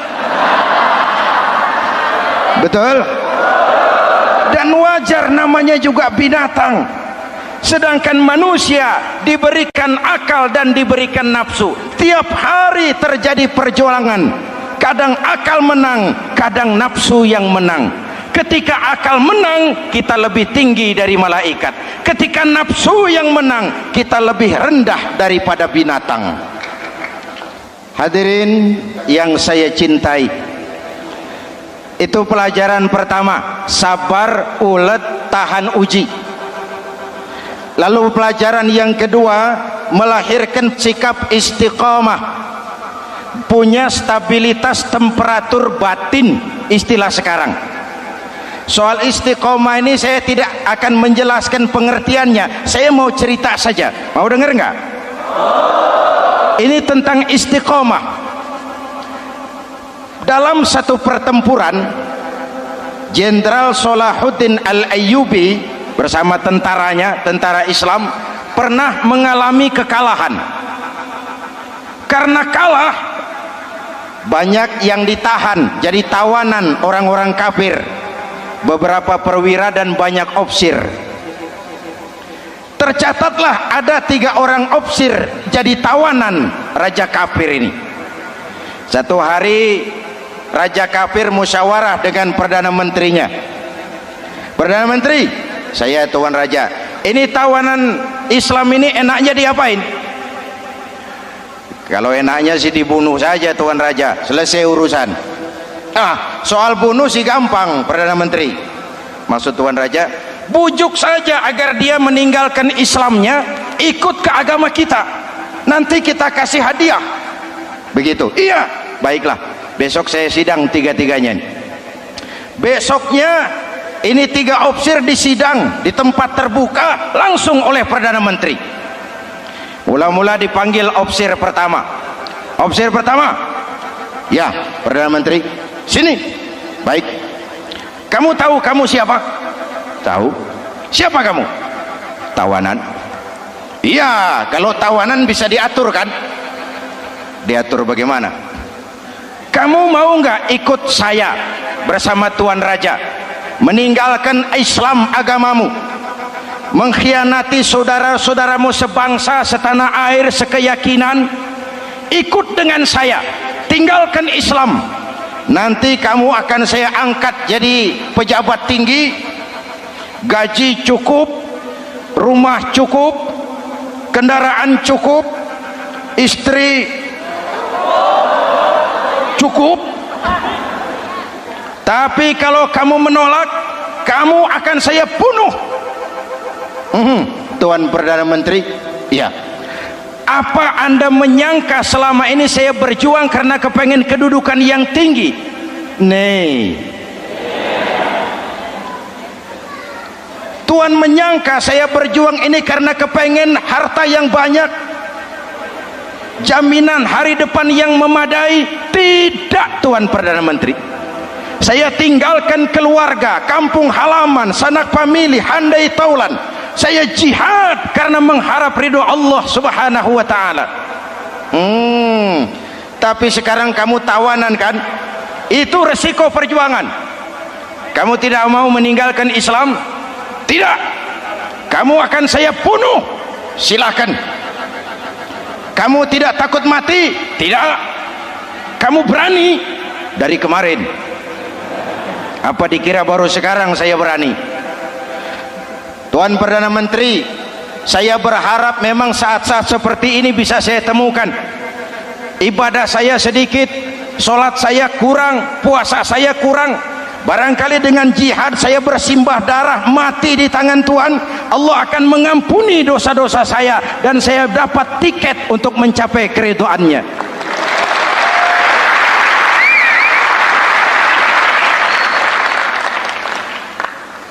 Betul. Dan wajar, namanya juga binatang. Sedangkan manusia diberikan akal dan diberikan nafsu. Tiap hari terjadi perjuangan. Kadang akal menang, kadang nafsu yang menang. Ketika akal menang, kita lebih tinggi dari malaikat. Ketika nafsu yang menang, kita lebih rendah daripada binatang. Hadirin yang saya cintai, itu pelajaran pertama, sabar, ulet, tahan uji. Lalu pelajaran yang kedua, melahirkan sikap istiqamah, punya stabilitas temperatur batin, istilah sekarang. Soal istiqomah ini saya tidak akan menjelaskan pengertiannya, saya mau cerita saja. Mau dengar nggak? Ini tentang istiqomah. Dalam satu pertempuran, Jenderal Salahuddin Al-Ayyubi bersama tentaranya, tentara Islam, pernah mengalami kekalahan. Karena kalah, banyak yang ditahan jadi tawanan orang-orang kafir, beberapa perwira dan banyak ofsir. Tercatatlah ada 3 orang ofsir jadi tawanan raja kafir ini. Satu hari raja kafir musyawarah dengan perdana menterinya. Perdana menteri, saya tuan raja, ini tawanan Islam ini enaknya diapain? Kalau enaknya sih dibunuh saja tuan raja, selesai urusan. Soal bunuh sih gampang perdana menteri. Maksud tuan raja, bujuk saja agar dia meninggalkan Islamnya, ikut ke agama kita, nanti kita kasih hadiah. Begitu. Iya, baiklah, besok saya sidang 3-3-nya. Besoknya Ini 3 opsir disidang di tempat terbuka langsung oleh Perdana Menteri. Mula-mula dipanggil opsir pertama. Opsir pertama, ya Perdana Menteri, sini. Baik. Kamu tahu kamu siapa? Tahu. Siapa kamu? Tawanan. Iya, kalau tawanan bisa diatur kan? Diatur bagaimana? Kamu mau nggak ikut saya bersama Tuan Raja meninggalkan Islam agamamu, mengkhianati saudara-saudaramu sebangsa, setanah air, sekeyakinan? Ikut dengan saya, tinggalkan Islam. Nanti kamu akan saya angkat jadi pejabat tinggi, gaji cukup, rumah cukup, kendaraan cukup, istri cukup. Tapi kalau kamu menolak, kamu akan saya bunuh. Tuan Perdana Menteri, ya. Apa Anda menyangka selama ini saya berjuang karena kepengen kedudukan yang tinggi? Nih. Tuan menyangka saya berjuang ini karena kepengen harta yang banyak, jaminan hari depan yang memadai? Tidak, Tuan Perdana Menteri. Saya tinggalkan keluarga, kampung halaman, sanak famili, handai taulan. Saya jihad karena mengharap ridho Allah Subhanahu wa ta'ala. Tapi sekarang kamu tawanan kan? Itu resiko perjuangan. Kamu tidak mau meninggalkan Islam? Tidak. Kamu akan saya bunuh. Silakan. Kamu tidak takut mati? Tidak. Kamu berani? Dari kemarin. Apa dikira baru sekarang saya berani? Tuan Perdana Menteri, saya berharap memang saat-saat seperti ini bisa saya temukan. Ibadah saya sedikit, sholat saya kurang, puasa saya kurang. Barangkali dengan jihad saya bersimbah darah, mati di tangan Tuhan, Allah akan mengampuni dosa-dosa saya dan saya dapat tiket untuk mencapai keridhoannya.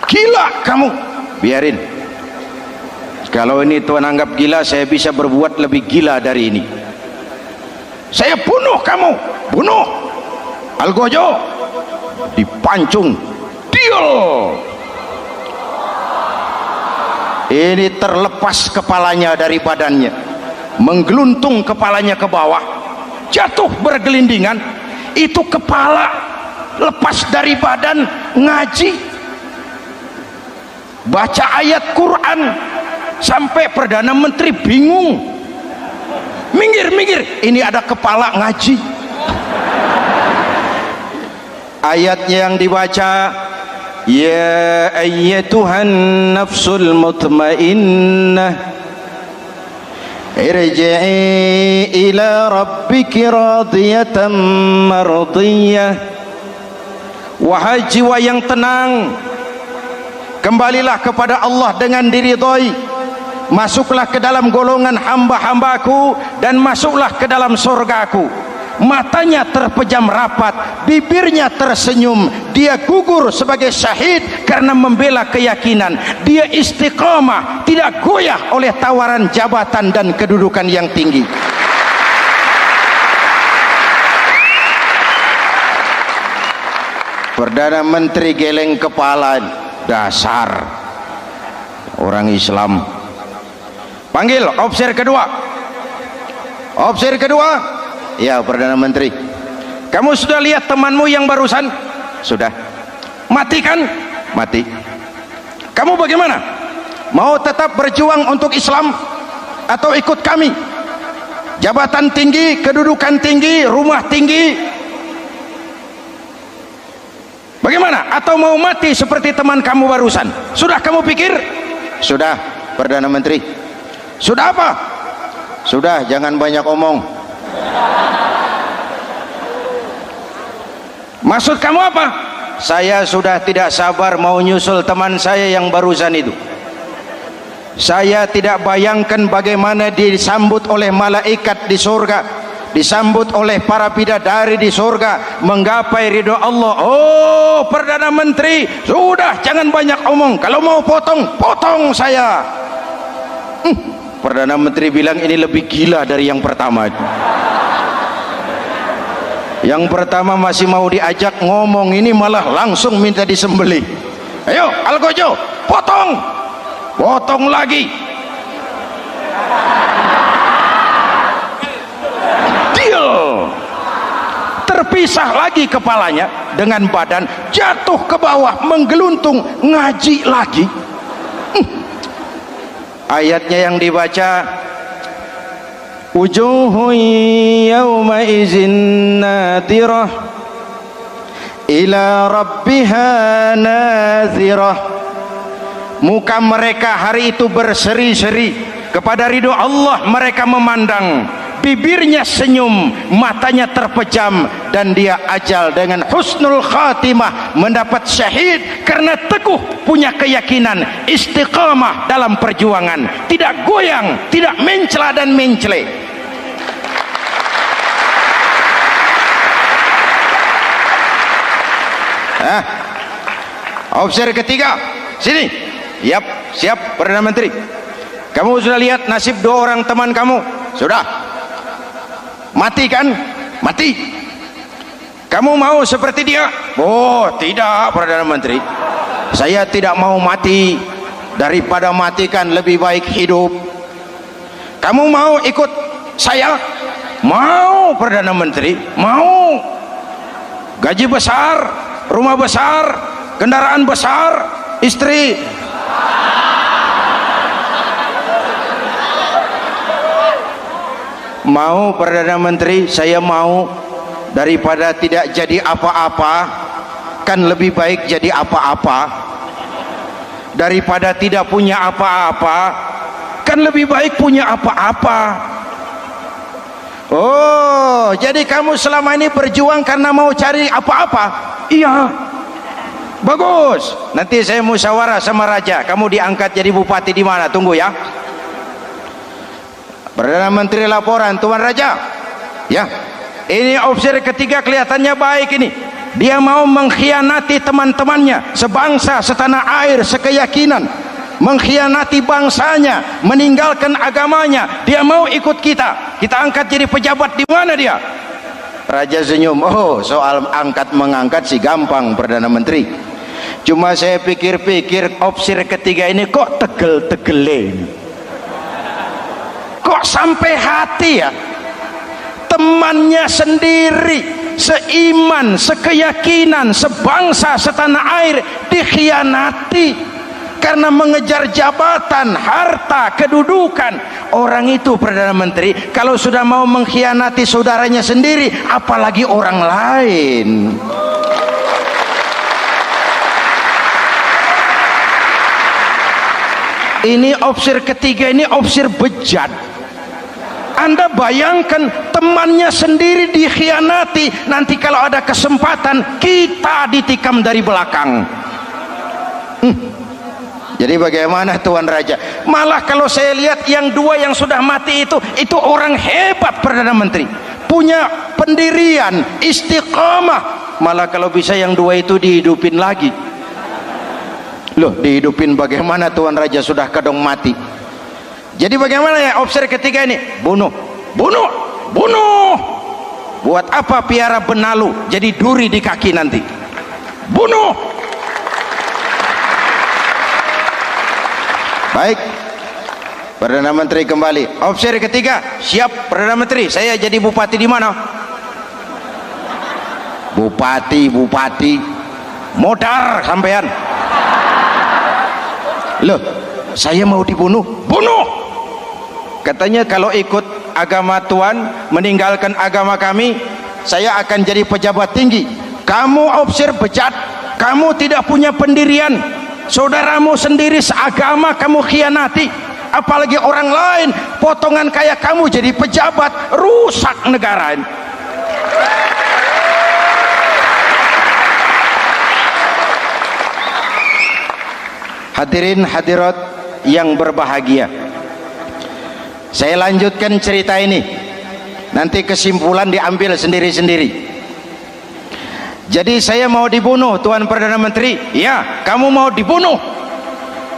Gila kamu, biarin. Kalau ini Tuan anggap gila, saya bisa berbuat lebih gila dari ini. Saya bunuh kamu, bunuh. Algojo dipancung, deal. Ini terlepas kepalanya dari badannya, menggeluntung kepalanya ke bawah, jatuh bergelindingan. Itu kepala lepas dari badan, ngaji, baca ayat Quran, sampai Perdana Menteri bingung. Minggir, ini ada kepala ngaji. Ayatnya yang dibaca, ya ayyatuhan nafsul mutmainnah irji'i ila rabbiki radiyatan mardiyah. Wahai jiwa yang tenang, kembalilah kepada Allah dengan diridhoi, masuklah ke dalam golongan hamba-hambaku dan masuklah ke dalam surgaku. Matanya terpejam rapat, bibirnya tersenyum, dia gugur sebagai syahid karena membela keyakinan. Dia istiqamah, tidak goyah oleh tawaran jabatan dan kedudukan yang tinggi. Perdana Menteri geleng kepala, dasar orang Islam. Panggil opsir kedua. Opsir kedua. Ya Perdana Menteri, kamu sudah lihat temanmu yang barusan? Sudah. Mati kan? Mati. Kamu bagaimana? Mau tetap berjuang untuk Islam atau ikut kami? Jabatan tinggi, kedudukan tinggi, rumah tinggi, bagaimana? Atau mau mati seperti teman kamu barusan? Sudah kamu pikir? Sudah Perdana Menteri. Sudah apa? Sudah, jangan banyak omong. Maksud kamu apa? Saya sudah tidak sabar mau nyusul teman saya yang barusan itu. Saya tidak bayangkan bagaimana disambut oleh malaikat di surga. disambut oleh para bidadari di surga, menggapai ridho Allah. Oh Perdana Menteri, sudah jangan banyak omong, kalau mau potong saya. Perdana Menteri bilang ini lebih gila dari yang pertama. Yang pertama masih mau diajak ngomong, ini malah langsung minta disembelih. Ayo Algojo, potong lagi. Terpisah lagi kepalanya dengan badan, jatuh ke bawah, menggeluntung, ngaji lagi. Ayatnya yang dibaca, wujuhun yawma izin nadirah ila rabbiha nazirah. Muka mereka hari itu berseri-seri kepada ridho Allah. Mereka memandang, bibirnya senyum, matanya terpejam, dan dia ajal dengan husnul khatimah, mendapat syahid karena teguh punya keyakinan, istiqamah dalam perjuangan, tidak goyang, tidak mencela dan mencele. Officer ketiga, sini. Siap Perdana Menteri. Kamu sudah lihat nasib dua orang teman kamu? Sudah. Mati kan? Mati. Kamu mau seperti dia? Oh tidak Perdana Menteri, saya tidak mau mati. Daripada mati kan lebih baik hidup. Kamu mau ikut saya? Mau Perdana Menteri, mau. Gaji besar, rumah besar, kendaraan besar, istri. Mau Perdana Menteri, saya mau. Daripada tidak jadi apa-apa, kan lebih baik jadi apa-apa. Daripada tidak punya apa-apa, kan lebih baik punya apa-apa. Oh, jadi kamu selama ini berjuang karena mau cari apa-apa? Iya. Bagus. Nanti saya musyawarah sama raja, kamu diangkat jadi bupati di mana? Tunggu ya. Perdana Menteri laporan, Tuan Raja. Ya, ini officer ketiga kelihatannya baik ini. Dia mau mengkhianati teman-temannya, sebangsa, setanah air, sekeyakinan. Mengkhianati bangsanya, meninggalkan agamanya. Dia mau ikut kita. Kita angkat jadi pejabat, di mana dia? Raja senyum. Oh, soal angkat mengangkat sih gampang Perdana Menteri. Cuma saya pikir-pikir officer ketiga ini kok tegel-tegele. Kok sampai hati ya? Temannya sendiri, seiman, sekeyakinan, sebangsa, setanah air dikhianati karena mengejar jabatan, harta, kedudukan. Orang itu Perdana Menteri kalau sudah mau mengkhianati saudaranya sendiri, apalagi orang lain. Ini officer ketiga, ini officer bejat. Anda bayangkan temannya sendiri dikhianati, nanti kalau ada kesempatan kita ditikam dari belakang. Jadi bagaimana Tuan Raja? Malah kalau saya lihat yang dua yang sudah mati itu orang hebat Perdana Menteri, punya pendirian, istiqamah. Malah kalau bisa yang dua itu dihidupin lagi. Loh, dihidupin bagaimana Tuan Raja, sudah kedong mati. Jadi bagaimana ya officer ketiga ini? Bunuh. Buat apa piara benalu jadi duri di kaki nanti? Bunuh. Baik, Perdana Menteri kembali. Officer ketiga, siap Perdana Menteri. Saya jadi bupati di mana? Bupati modar sampean. Loh, saya mau dibunuh. Bunuh. Katanya kalau ikut agama Tuan, meninggalkan agama kami, saya akan jadi pejabat tinggi. Kamu officer bejat, kamu tidak punya pendirian, saudaramu sendiri seagama kamu khianati, apalagi orang lain. Potongan kayak kamu jadi pejabat, rusak negara. Hadirin hadirat yang berbahagia, saya lanjutkan cerita ini. Nanti kesimpulan diambil sendiri-sendiri. Jadi saya mau dibunuh Tuan Perdana Menteri. Ya, kamu mau dibunuh.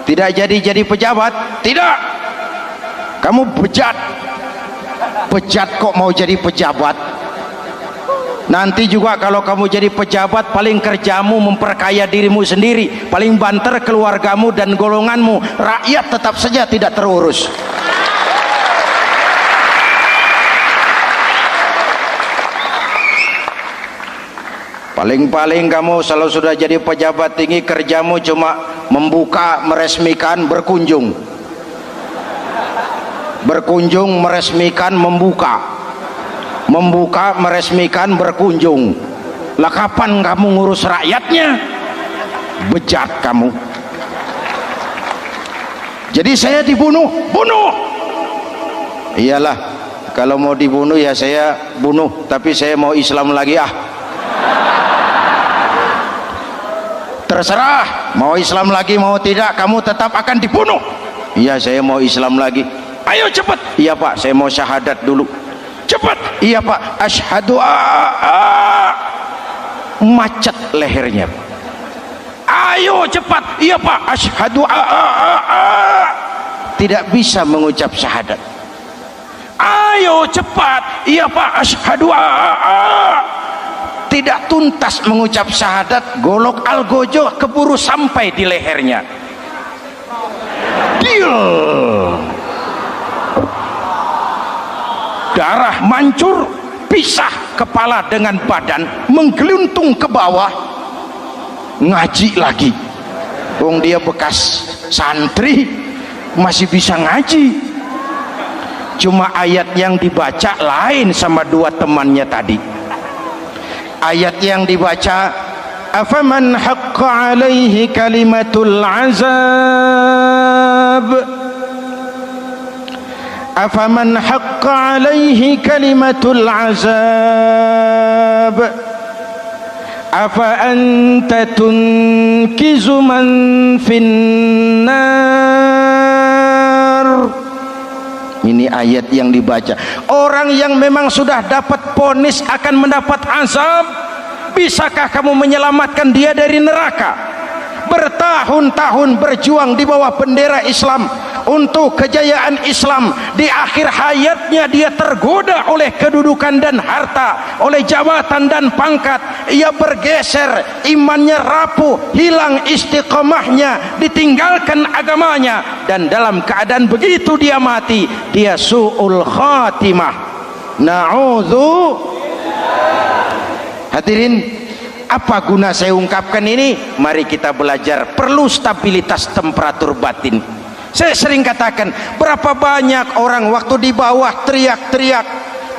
Tidak jadi pejabat. Tidak. Kamu bejat. Bejat kok mau jadi pejabat. Nanti juga kalau kamu jadi pejabat, paling kerjamu memperkaya dirimu sendiri, paling banter keluargamu dan golonganmu. Rakyat tetap saja tidak terurus. Paling-paling kamu kalau sudah jadi pejabat tinggi, kerjamu cuma membuka, meresmikan, berkunjung, meresmikan, membuka, meresmikan, berkunjung. Lah kapan kamu ngurus rakyatnya? Bejat kamu. Jadi saya dibunuh, bunuh. Iyalah, kalau mau dibunuh ya saya bunuh, tapi saya mau Islam lagi ah. Terserah, mau Islam lagi mau tidak, kamu tetap akan dibunuh. Iya, saya mau Islam lagi. Ayo cepat. Iya Pak, saya mau syahadat dulu. Cepat. Iya Pak, asyhadu macet lehernya. Ayo cepat. Iya Pak, asyhadu tidak bisa mengucap syahadat. Ayo cepat. Iya Pak, asyhadu tidak tuntas mengucap syahadat, golok algojo keburu sampai di lehernya. Deal. Darah mancur, pisah kepala dengan badan, menggeluntung ke bawah. Ngaji lagi. Wong dia bekas santri, masih bisa ngaji. Cuma ayat yang dibaca lain sama dua temannya tadi. Ayat yang dibaca, afaman haqqa alaihi kalimatul azab, afaman haqqa alaihi kalimatul azab, afa anta tunkizu man finnar. Ini ayat yang dibaca. Orang yang memang sudah dapat vonis akan mendapat azab, bisakah kamu menyelamatkan dia dari neraka? Bertahun-tahun berjuang di bawah bendera Islam untuk kejayaan Islam, di akhir hayatnya dia tergoda oleh kedudukan dan harta, oleh jabatan dan pangkat. Ia bergeser, imannya rapuh, hilang istiqomahnya, ditinggalkan agamanya, dan dalam keadaan begitu dia mati, dia su'ul khatimah. Na'udzu. Hadirin, apa guna saya ungkapkan ini? Mari kita belajar, perlu stabilitas temperatur batin. Saya sering katakan, berapa banyak orang waktu di bawah teriak-teriak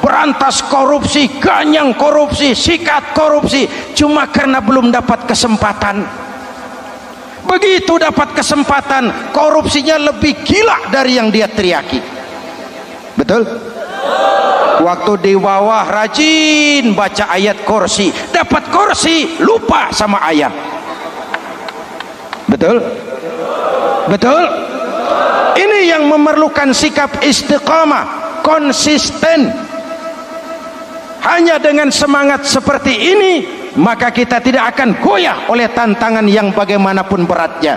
berantas korupsi, ganyang korupsi, sikat korupsi, cuma karena belum dapat kesempatan. Begitu dapat kesempatan, korupsinya lebih gila dari yang dia teriaki. Betul? Waktu di bawah rajin baca ayat kursi, dapat kursi lupa sama ayat. Betul? Betul? Ini yang memerlukan sikap istiqamah, konsisten. Hanya dengan semangat seperti ini, maka kita tidak akan goyah oleh tantangan yang bagaimanapun beratnya.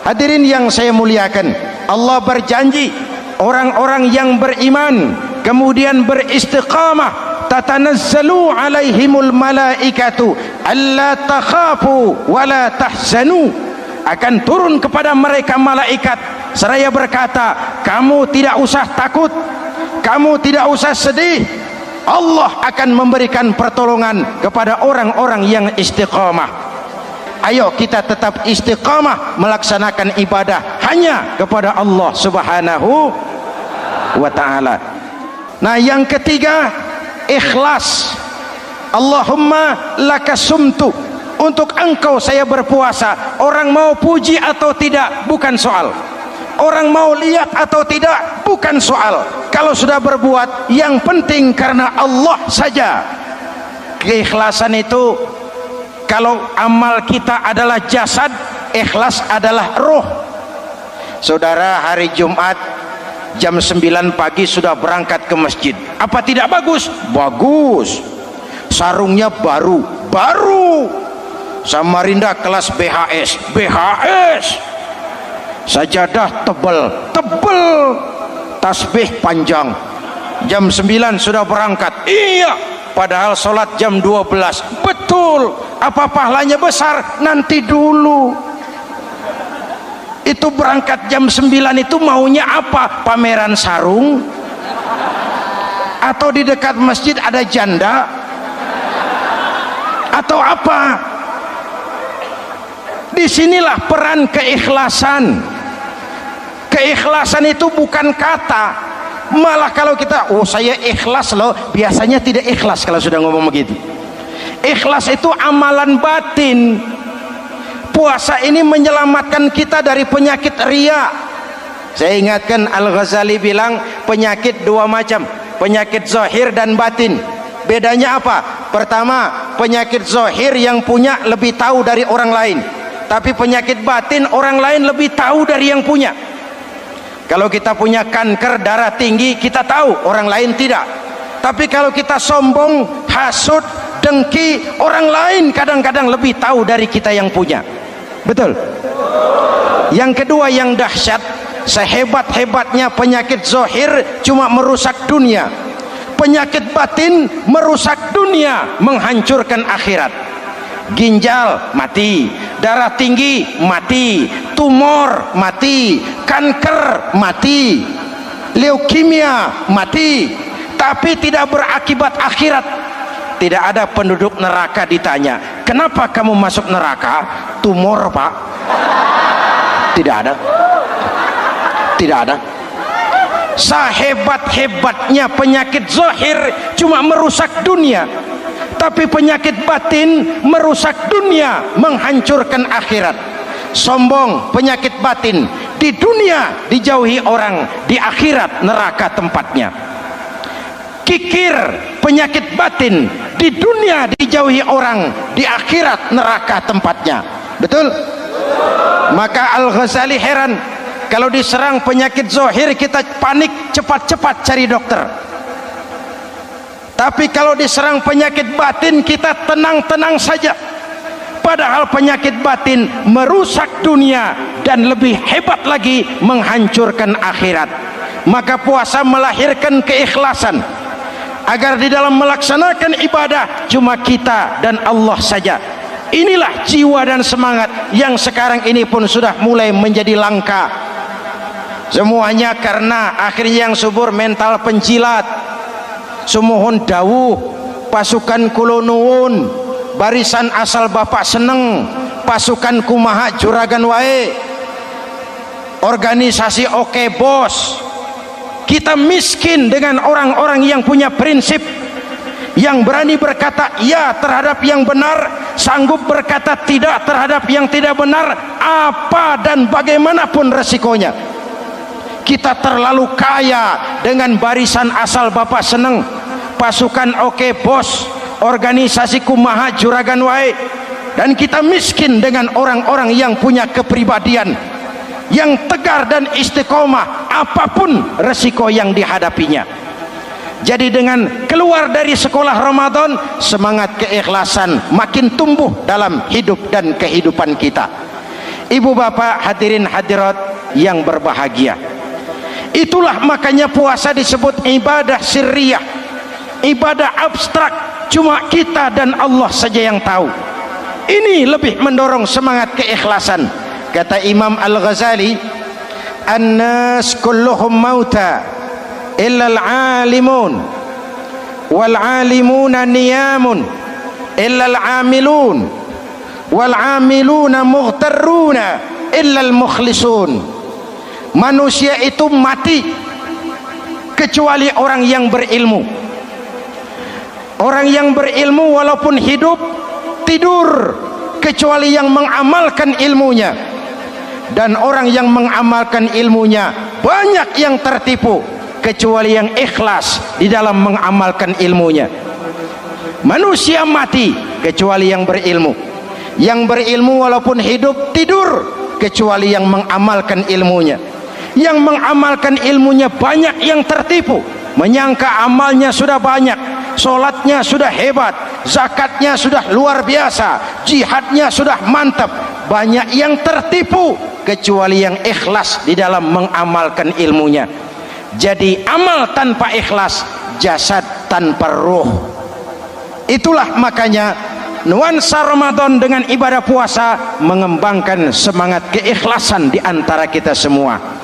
Hadirin yang saya muliakan, Allah berjanji orang-orang yang beriman kemudian beristiqamah, tatanazzalu alaihimul malaikatu alla takhafu wala tahzanu, akan turun kepada mereka malaikat seraya berkata, kamu tidak usah takut, kamu tidak usah sedih, Allah akan memberikan pertolongan kepada orang-orang yang istiqamah. Ayo kita tetap istiqamah melaksanakan ibadah hanya kepada Allah Subhanahu wa ta'ala. Nah, yang ketiga, ikhlas. Allahumma laka sumtu, untuk engkau saya berpuasa. Orang mau puji atau tidak bukan soal, orang mau lihat atau tidak bukan soal. Kalau sudah berbuat, yang penting karena Allah saja. Keikhlasan itu, kalau amal kita adalah jasad, ikhlas adalah roh. Saudara, hari Jumat jam 9 pagi sudah berangkat ke masjid. Apa tidak bagus? Bagus. Sarungnya baru, Samarinda kelas BHS. Sajadah tebal, tasbih panjang. Jam 9 sudah berangkat. Iya, padahal sholat jam 12. Betul. Apa pahalanya besar? Nanti dulu. Itu berangkat jam 9 itu maunya apa? Pameran sarung? Atau di dekat masjid ada janda? Atau apa? Disinilah peran keikhlasan. Keikhlasan itu bukan kata. Malah kalau kita, oh saya ikhlas loh, biasanya tidak ikhlas kalau sudah ngomong begitu. Ikhlas itu amalan batin. Puasa ini menyelamatkan kita dari penyakit riya. Saya ingatkan Al-Ghazali bilang penyakit dua macam, penyakit zahir dan batin. Bedanya apa? Pertama, penyakit zahir yang punya lebih tahu dari orang lain, tapi penyakit batin orang lain lebih tahu dari yang punya. Kalau kita punya kanker darah tinggi, kita tahu, orang lain tidak. Tapi kalau kita sombong, hasud, dengki, orang lain kadang-kadang lebih tahu dari kita yang punya. Betul? Yang kedua yang dahsyat, sehebat-hebatnya penyakit zahir cuma merusak dunia, penyakit batin merusak dunia, menghancurkan akhirat. Ginjal mati, darah tinggi mati, tumor mati, kanker mati, leukemia mati, tapi tidak berakibat akhirat. Tidak ada penduduk neraka ditanya, kenapa kamu masuk neraka? Tumor pak. Tidak ada. Tidak ada. Sehebat-hebatnya penyakit zahir cuma merusak dunia, tapi penyakit batin merusak dunia, menghancurkan akhirat. Sombong penyakit batin, di dunia dijauhi orang, di akhirat neraka tempatnya. Kikir penyakit batin, di dunia dijauhi orang, di akhirat neraka tempatnya. Betul? Maka Al-Ghazali heran, kalau diserang penyakit zahir kita panik, cepat-cepat cari dokter. Tapi kalau diserang penyakit batin kita tenang-tenang saja. Padahal penyakit batin merusak dunia dan lebih hebat lagi menghancurkan akhirat. Maka puasa melahirkan keikhlasan, agar di dalam melaksanakan ibadah cuma kita dan Allah saja. Inilah jiwa dan semangat yang sekarang ini pun sudah mulai menjadi langka. Semuanya karena akhirnya yang subur mental penjilat. Sumuhun dawuh, pasukan kulonuun, barisan asal bapak seneng, pasukan kumaha juragan wae, organisasi oke bos. Kita miskin dengan orang-orang yang punya prinsip, yang berani berkata ya terhadap yang benar, sanggup berkata tidak terhadap yang tidak benar, apa dan bagaimanapun resikonya. Kita terlalu kaya dengan barisan asal bapak seneng, pasukan oke bos, organisasi kumaha juragan wae, dan kita miskin dengan orang-orang yang punya kepribadian, yang tegar dan istiqomah apapun resiko yang dihadapinya. Jadi dengan keluar dari sekolah Ramadan, semangat keikhlasan makin tumbuh dalam hidup dan kehidupan kita. Ibu bapak hadirin hadirat yang berbahagia, itulah makanya puasa disebut ibadah sirriyah, ibadah abstrak, cuma kita dan Allah saja yang tahu. Ini lebih mendorong semangat keikhlasan. Kata Imam Al-Ghazali, an-nas kulluhum mauta illa al-alimun wal alimuna niyamun illa al-amilun wal amiluna mughtarruna illa al-mukhlisun. Manusia itu mati kecuali orang yang berilmu. Orang yang berilmu walaupun hidup tidur kecuali yang mengamalkan ilmunya. Dan orang yang mengamalkan ilmunya banyak yang tertipu kecuali yang ikhlas di dalam mengamalkan ilmunya. Manusia mati kecuali yang berilmu. Yang berilmu walaupun hidup tidur kecuali yang mengamalkan ilmunya. Yang mengamalkan ilmunya banyak yang tertipu, menyangka amalnya sudah banyak, solatnya sudah hebat, zakatnya sudah luar biasa, jihadnya sudah mantap. Banyak yang tertipu kecuali yang ikhlas di dalam mengamalkan ilmunya. Jadi amal tanpa ikhlas, jasad tanpa ruh. Itulah makanya nuansa Ramadan dengan ibadah puasa mengembangkan semangat keikhlasan di antara kita semua.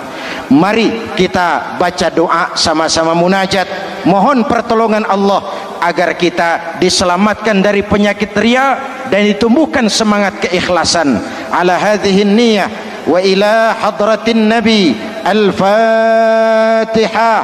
Mari kita baca doa sama-sama munajat, mohon pertolongan Allah agar kita diselamatkan dari penyakit riya dan ditumbuhkan semangat keikhlasan. Ala hadhihi niyyah wa ila hadratin nabi. Al-Fatihah.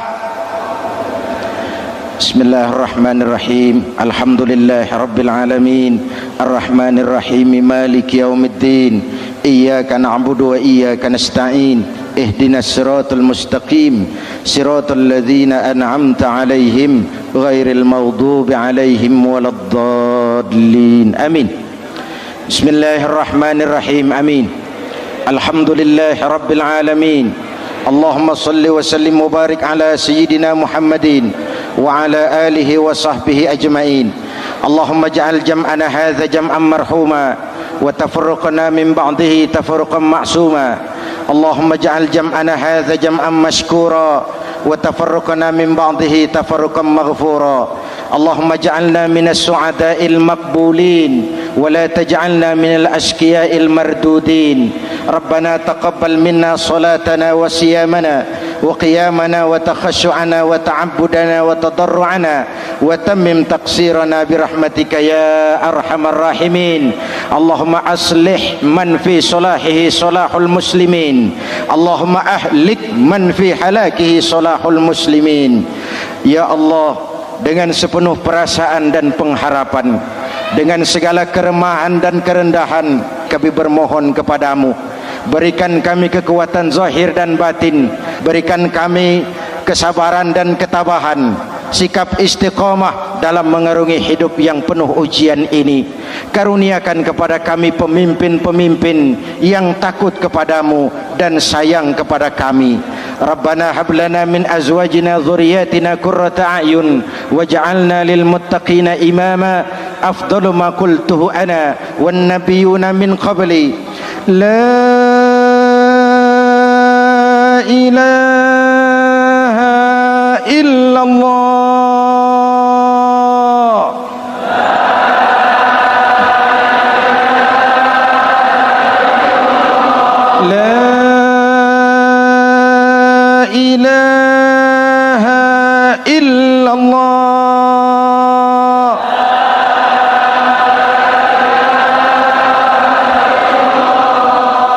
Bismillahirrahmanirrahim. Alhamdulillahi rabbil alamin, arrahmanir rahim, maliki yaumiddin. Iyyaka na'budu wa iyyaka nasta'in. Ihdinas siratal mustaqim, siratal ladzina an'amta 'alaihim ghairil maghdubi 'alaihim waladdallin. Amin. Bismillahirrahmanirrahim. Amin. Alhamdulillahi rabbil alamin. Allahumma salli wa sallim mubarak ala sayyidina Muhammadin wa ala alihi wa sahbihi ajma'in. Allahumma ja'al jam'ana hadza jam'an marhuma wa tafarruqana min ba'dihi tafarruqan ma'suma. Allahumma ja'al jam'ana hadza jam'an mashkura wa tafarruqana min ba'dihi tafarruqan maghfura. Allahumma ja'alna minas su'ada'il maqbulin wa la taj'alna minal ashqiya'il mardudin. Rabbana taqabbal minna salatana wa siyamana wa qiyamana wa takhashu'ana wa ta'abbudana wa tadarru'ana wa tammim taqsirana birahmatika ya arhamar rahimin. Allahumma aslih man fi salahihi salahul muslimin. Allahumma ahlik man fi halakihi salahul muslimin. Ya Allah, dengan sepenuh perasaan dan pengharapan, dengan segala keremahan dan kerendahan, kami bermohon kepadamu, berikan kami kekuatan zahir dan batin, berikan kami kesabaran dan ketabahan, sikap istiqamah dalam mengarungi hidup yang penuh ujian ini. Karuniakan kepada kami pemimpin-pemimpin yang takut kepadamu dan sayang kepada kami. Rabbana hablana min azwajina dhurriyyatina qurrata a'yun waj'alna lil muttaqina imama. Afdalu ma qultuhu ana wan nabiyyuna min qabli. La ilaha illallah.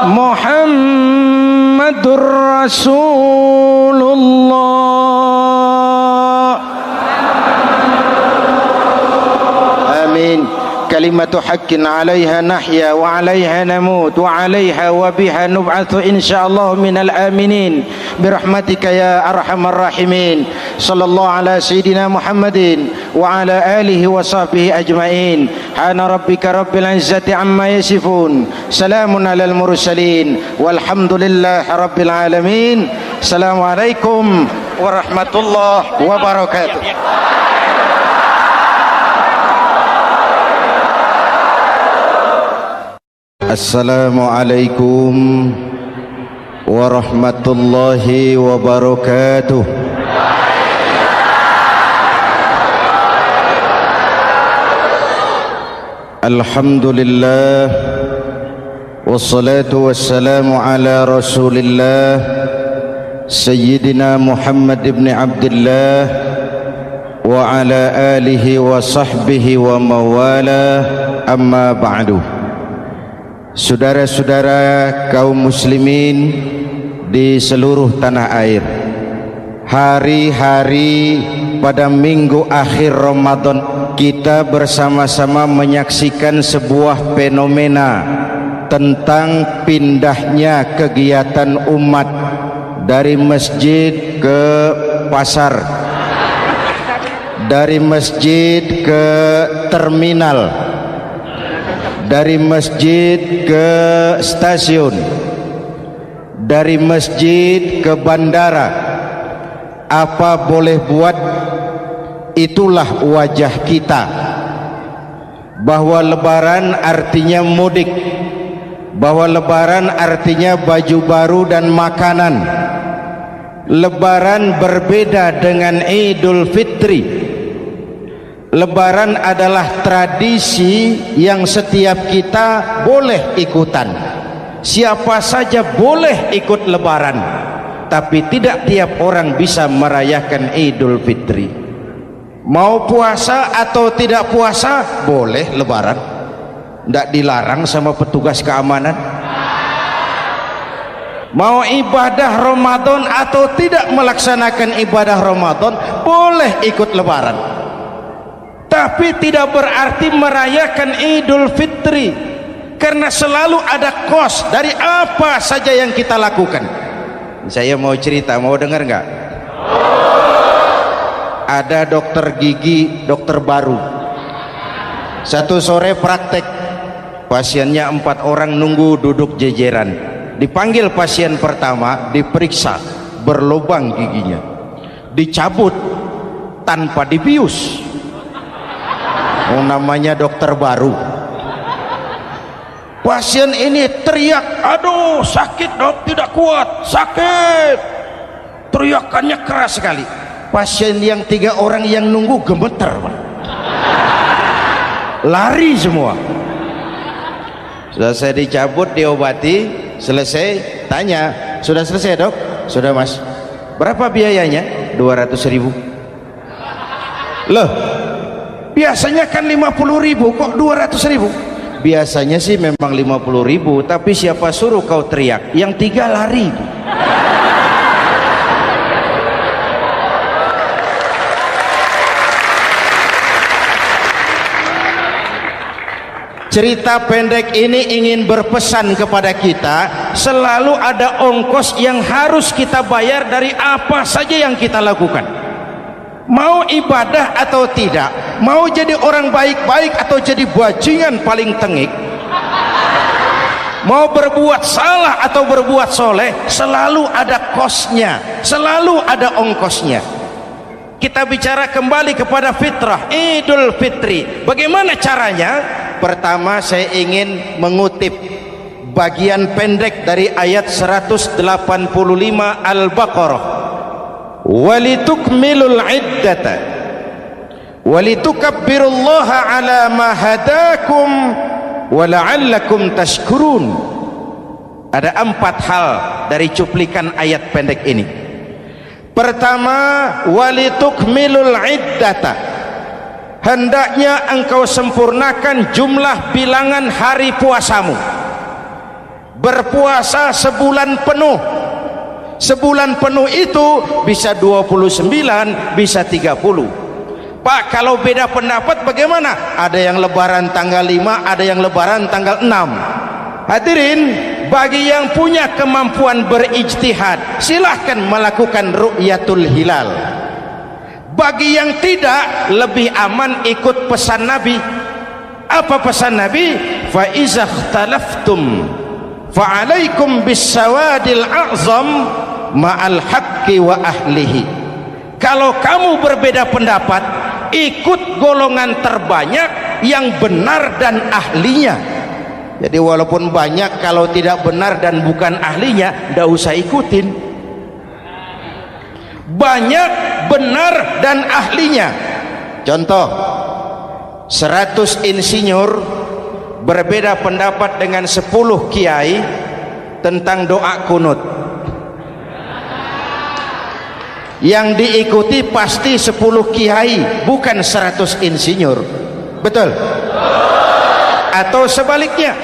Muhammadur Rasulullah. Amin. Kalimatu haqqin 'alaiha nahya wa 'alaiha namut wa 'alaiha wa biha nub'atsu insyaallah minal aminin birahmatika ya arhamar rahimin. Sallallahu ala sayyidina Muhammadin wa ala alihi wa sahbihi ajma'in. Hana rabbika rabbil izzati amma yasifun, salamun alal mursalin, walhamdulillahi rabbil alamin. Assalamualaikum warahmatullahi wabarakatuh. Assalamualaikum warahmatullahi wabarakatuh. Alhamdulillah wassalatu wassalamu ala Rasulillah Sayyidina Muhammad ibn Abdullah wa ala alihi wa sahbihi wa mawala, amma ba'du. Saudara-saudara kaum muslimin di seluruh tanah air, hari-hari pada minggu akhir Ramadan kita bersama-sama menyaksikan sebuah fenomena tentang pindahnya kegiatan umat dari masjid ke pasar, dari masjid ke terminal, dari masjid ke stasiun, dari masjid ke bandara, apa boleh buat, itulah wajah kita. Bahwa lebaran artinya mudik, bahwa lebaran artinya baju baru dan makanan. Lebaran berbeda dengan Idul Fitri. Lebaran adalah tradisi yang setiap kita boleh ikutan. Siapa saja boleh ikut lebaran, tapi tidak tiap orang bisa merayakan Idul Fitri. Mau puasa atau tidak puasa boleh lebaran, tidak dilarang sama petugas keamanan. Mau ibadah Ramadan atau tidak melaksanakan ibadah Ramadan boleh ikut lebaran, tapi tidak berarti merayakan Idul Fitri, karena selalu ada kos dari apa saja yang kita lakukan. Saya mau cerita, mau dengar nggak? Ada dokter gigi, dokter baru, satu sore praktek, pasiennya 4 orang nunggu duduk jejeran. Dipanggil pasien pertama, diperiksa, berlubang giginya, dicabut tanpa dibius. Oh, namanya dokter baru. Pasien ini teriak, aduh sakit dok, tidak kuat, sakit. Teriakannya keras sekali. Pasien yang 3 orang yang nunggu gemeter, lari semua. Selesai dicabut, diobati, selesai, tanya, sudah selesai dok? Sudah mas. Berapa biayanya? 200.000. Loh, biasanya kan 50.000, kok 200.000? Biasanya sih memang 50.000, tapi siapa suruh kau teriak? Yang 3 lari. Cerita pendek ini ingin berpesan kepada kita, selalu ada ongkos yang harus kita bayar dari apa saja yang kita lakukan. Mau ibadah atau tidak, mau jadi orang baik-baik atau jadi bajingan paling tengik, mau berbuat salah atau berbuat soleh, selalu ada kosnya, selalu ada ongkosnya. Kita bicara kembali kepada fitrah Idul Fitri. Bagaimana caranya? Pertama, saya ingin mengutip bagian pendek dari ayat 185 Al-Baqarah. Walitukmilul iddata walitukabbirullaha ala ma hadakum wala'allakum tashkurun. Ada 4 hal dari cuplikan ayat pendek ini. Pertama, walitukmilul iddata, hendaknya engkau sempurnakan jumlah bilangan hari puasamu. Berpuasa sebulan penuh. Sebulan penuh itu bisa 29, bisa 30. Pak, kalau beda pendapat bagaimana? Ada yang lebaran tanggal 5, ada yang lebaran tanggal 6. Hadirin, bagi yang punya kemampuan berijtihad, silahkan melakukan ru'yatul hilal. Bagi yang tidak, lebih aman ikut pesan Nabi. Apa pesan Nabi? Fa iza ikhtalaftum fa alaikum bisawadil a'zam ma'al haqqi wa ahlihi. Kalau kamu berbeda pendapat, ikut golongan terbanyak yang benar dan ahlinya. Jadi walaupun banyak, kalau tidak benar dan bukan ahlinya, tidak usah ikutin. Banyak, benar dan ahlinya. Contoh, 100 insinyur berbeda pendapat dengan 10 kiai tentang doa kunut. Yang diikuti pasti 10 kiai, bukan 100 insinyur. Betul? Atau sebaliknya,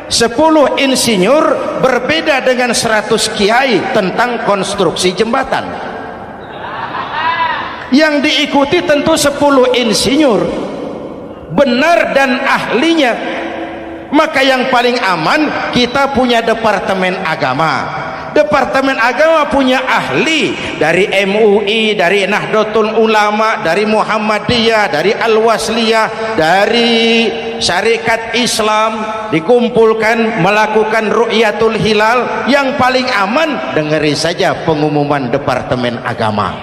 10 insinyur berbeda dengan 100 kiai tentang konstruksi jembatan. Yang diikuti tentu 10 insinyur, benar dan ahlinya. Maka yang paling aman, kita punya departemen agama. Departemen agama punya ahli dari MUI, dari Nahdlatul Ulama, dari Muhammadiyah, dari Al-Wasliyah, dari syarikat Islam dikumpulkan melakukan ru'yatul hilal, yang paling aman dengeri saja pengumuman Departemen Agama.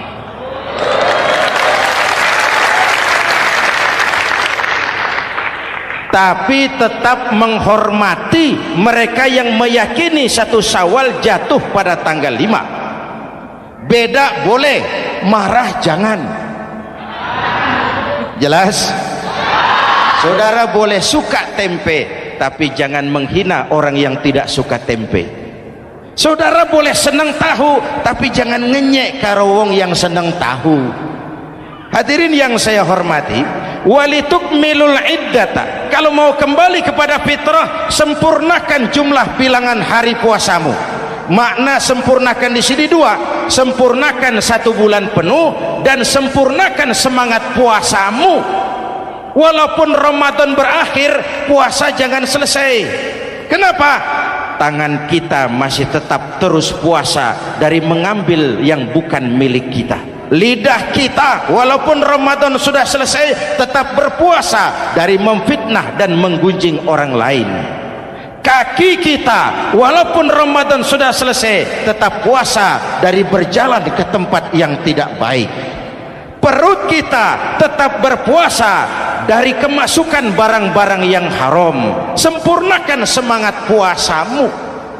Tapi tetap menghormati mereka yang meyakini 1 Syawal jatuh pada tanggal 5. Beda boleh, marah jangan. Jelas? Saudara boleh suka tempe, tapi jangan menghina orang yang tidak suka tempe. Saudara boleh senang tahu, tapi jangan ngenyek karo wong yang senang tahu. Hadirin yang saya hormati, walitukmilul iddata, kalau mau kembali kepada fitrah, sempurnakan jumlah bilangan hari puasamu. Makna sempurnakan di sini 2, sempurnakan 1 bulan penuh dan sempurnakan semangat puasamu. Walaupun Ramadan berakhir, puasa jangan selesai. Kenapa? Tangan kita masih tetap terus puasa dari mengambil yang bukan milik kita. Lidah kita walaupun Ramadan sudah selesai tetap berpuasa dari memfitnah dan menggunjing orang lain. Kaki kita walaupun Ramadan sudah selesai tetap puasa dari berjalan ke tempat yang tidak baik. Perut kita tetap berpuasa dari kemasukan barang-barang yang haram. Sempurnakan semangat puasamu.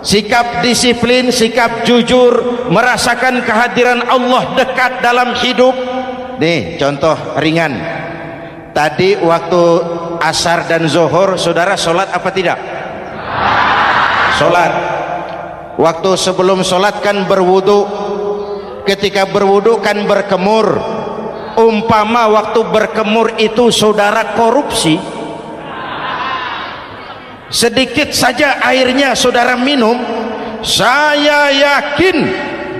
Sikap disiplin, sikap jujur, merasakan kehadiran Allah dekat dalam hidup. Nih contoh ringan, tadi waktu asar dan zuhur saudara sholat apa tidak? Sholat. Waktu sebelum sholat kan berwudu, ketika berwudu kan berkemur. Umpama waktu berkemur itu saudara korupsi, sedikit saja airnya saudara minum, saya yakin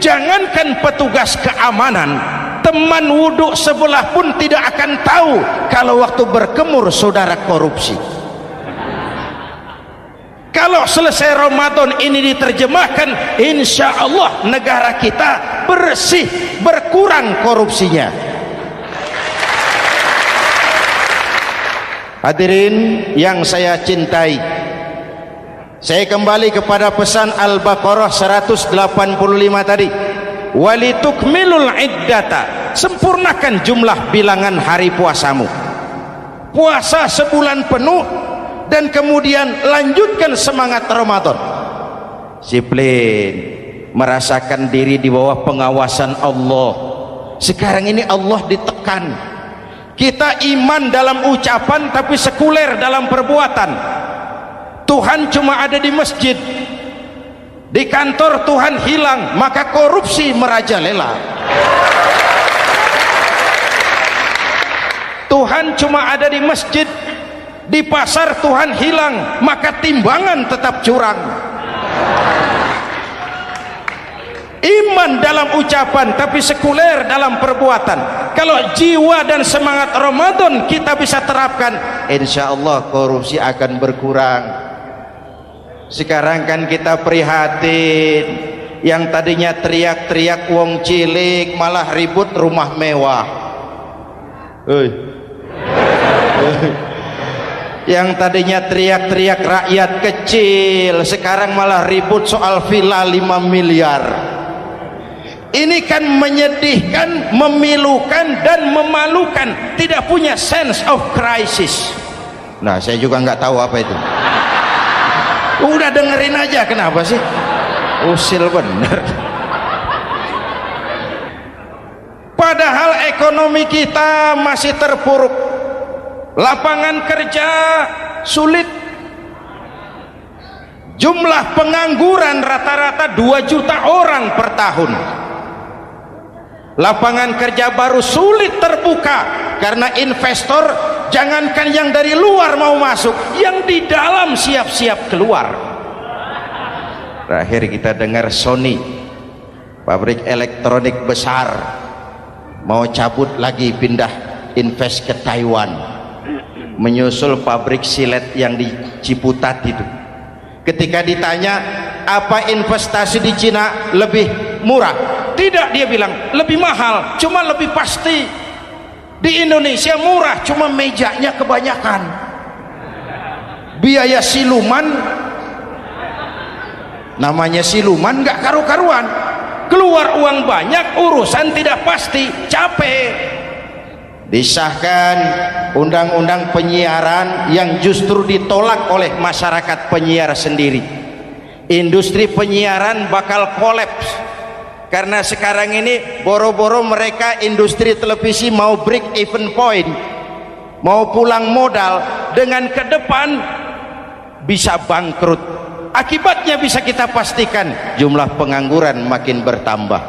jangankan petugas keamanan, teman wudhu sebelah pun tidak akan tahu kalau waktu berkemur saudara korupsi. Kalau selesai Ramadan ini diterjemahkan, insya Allah negara kita bersih, berkurang korupsinya. Hadirin yang saya cintai, saya kembali kepada pesan Al-Baqarah 185 tadi, walitukmilul iddata, sempurnakan jumlah bilangan hari puasamu. Puasa sebulan penuh dan kemudian lanjutkan semangat Ramadan. Disiplin, merasakan diri di bawah pengawasan Allah. Sekarang ini Allah ditekan. Kita iman dalam ucapan tapi sekuler dalam perbuatan. Tuhan cuma ada di masjid, di kantor Tuhan hilang, maka korupsi merajalela. Tuhan cuma ada di masjid, di pasar Tuhan hilang, maka timbangan tetap curang. Iman dalam ucapan tapi sekuler dalam perbuatan. Kalau jiwa dan semangat Ramadan kita bisa terapkan, insya Allah korupsi akan berkurang. Sekarang kan kita prihatin, yang tadinya teriak-teriak wong cilik malah ribut rumah mewah. Yang tadinya teriak-teriak rakyat kecil sekarang malah ribut soal villa 5 miliar. Ini kan menyedihkan, memilukan dan memalukan, tidak punya sense of crisis. Nah, saya juga nggak tahu apa itu. Udah dengerin aja, kenapa sih? Usil bener. Padahal ekonomi kita masih terpuruk, lapangan kerja sulit, jumlah pengangguran rata-rata 2 juta orang per tahun. Lapangan kerja baru sulit terbuka karena investor jangankan yang dari luar mau masuk, yang di dalam siap-siap keluar. Terakhir kita dengar Sony, pabrik elektronik besar, mau cabut lagi, pindah invest ke Taiwan, menyusul pabrik silet yang di Ciputat itu. Ketika ditanya apa investasi di Cina lebih murah, tidak, dia bilang lebih mahal, cuma lebih pasti. Di Indonesia murah, cuma mejanya kebanyakan. biaya siluman, namanya siluman nggak karu-karuan, keluar uang banyak, urusan tidak pasti, capek. Disahkan undang-undang penyiaran yang justru ditolak oleh masyarakat penyiar sendiri. Industri penyiaran bakal kolaps karena sekarang ini boro-boro mereka industri televisi mau break even point, mau pulang modal, dengan ke depan bisa bangkrut. Akibatnya bisa kita pastikan, jumlah pengangguran makin bertambah.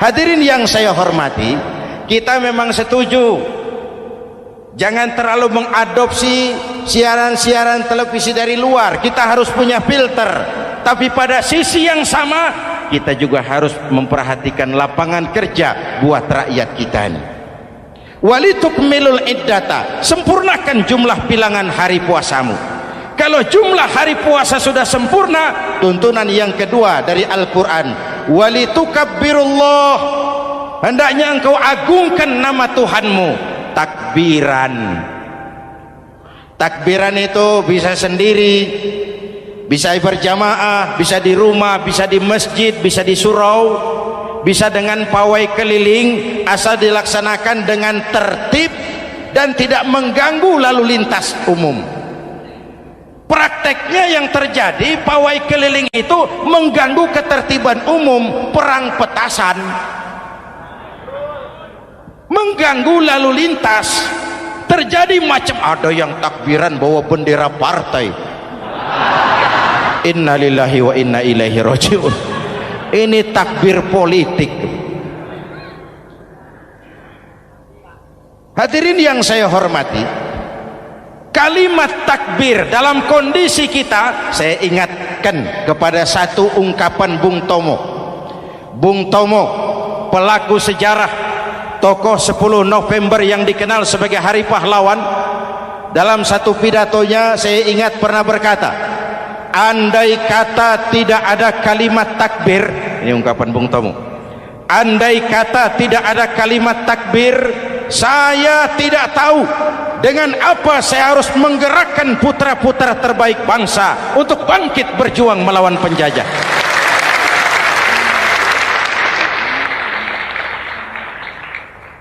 Hadirin yang saya hormati, kita memang setuju jangan terlalu mengadopsi siaran-siaran televisi dari luar, kita harus punya filter. Tapi pada sisi yang sama kita juga harus memperhatikan lapangan kerja buat rakyat kita ini. Walitukmilul iddata, sempurnakan jumlah bilangan hari puasamu. Kalau jumlah hari puasa sudah sempurna, tuntunan yang kedua dari Al-Quran, walitukabbirullah, hendaknya engkau agungkan nama Tuhanmu. Takbiran, takbiran itu bisa sendiri, bisa berjamaah, bisa di rumah, bisa di masjid, bisa di surau, bisa dengan pawai keliling, asal dilaksanakan dengan tertib dan tidak mengganggu lalu lintas umum. Prakteknya yang terjadi, pawai keliling itu mengganggu ketertiban umum, perang petasan, mengganggu lalu lintas. Terjadi macam, ada yang takbiran bawa bendera partai. Innalillahi wa inna ilaihi rajiun. Ini takbir politik. Hadirin yang saya hormati, kalimat takbir dalam kondisi kita, saya ingatkan kepada satu ungkapan Bung Tomo. Bung Tomo, pelaku sejarah, tokoh 10 November yang dikenal sebagai Hari Pahlawan, dalam satu pidatonya saya ingat pernah berkata, andai kata tidak ada kalimat takbir, ini ungkapan Bung Tomo, andai kata tidak ada kalimat takbir, saya tidak tahu dengan apa saya harus menggerakkan putra-putra terbaik bangsa untuk bangkit berjuang melawan penjajah.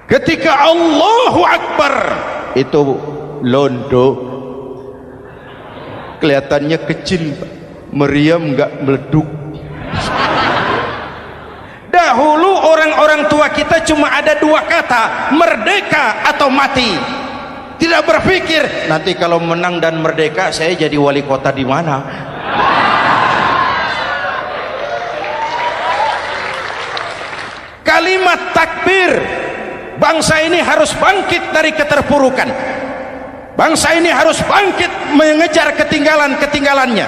Ketika Allahu Akbar itu londo, kelihatannya kecil, meriam nggak meleduk. Dahulu orang-orang tua kita cuma ada dua kata, merdeka atau mati. Tidak berpikir nanti kalau menang dan merdeka saya jadi wali kota di mana. Kalimat takbir, bangsa ini harus bangkit dari keterpurukan. Bangsa ini harus bangkit mengejar ketinggalan-ketinggalannya.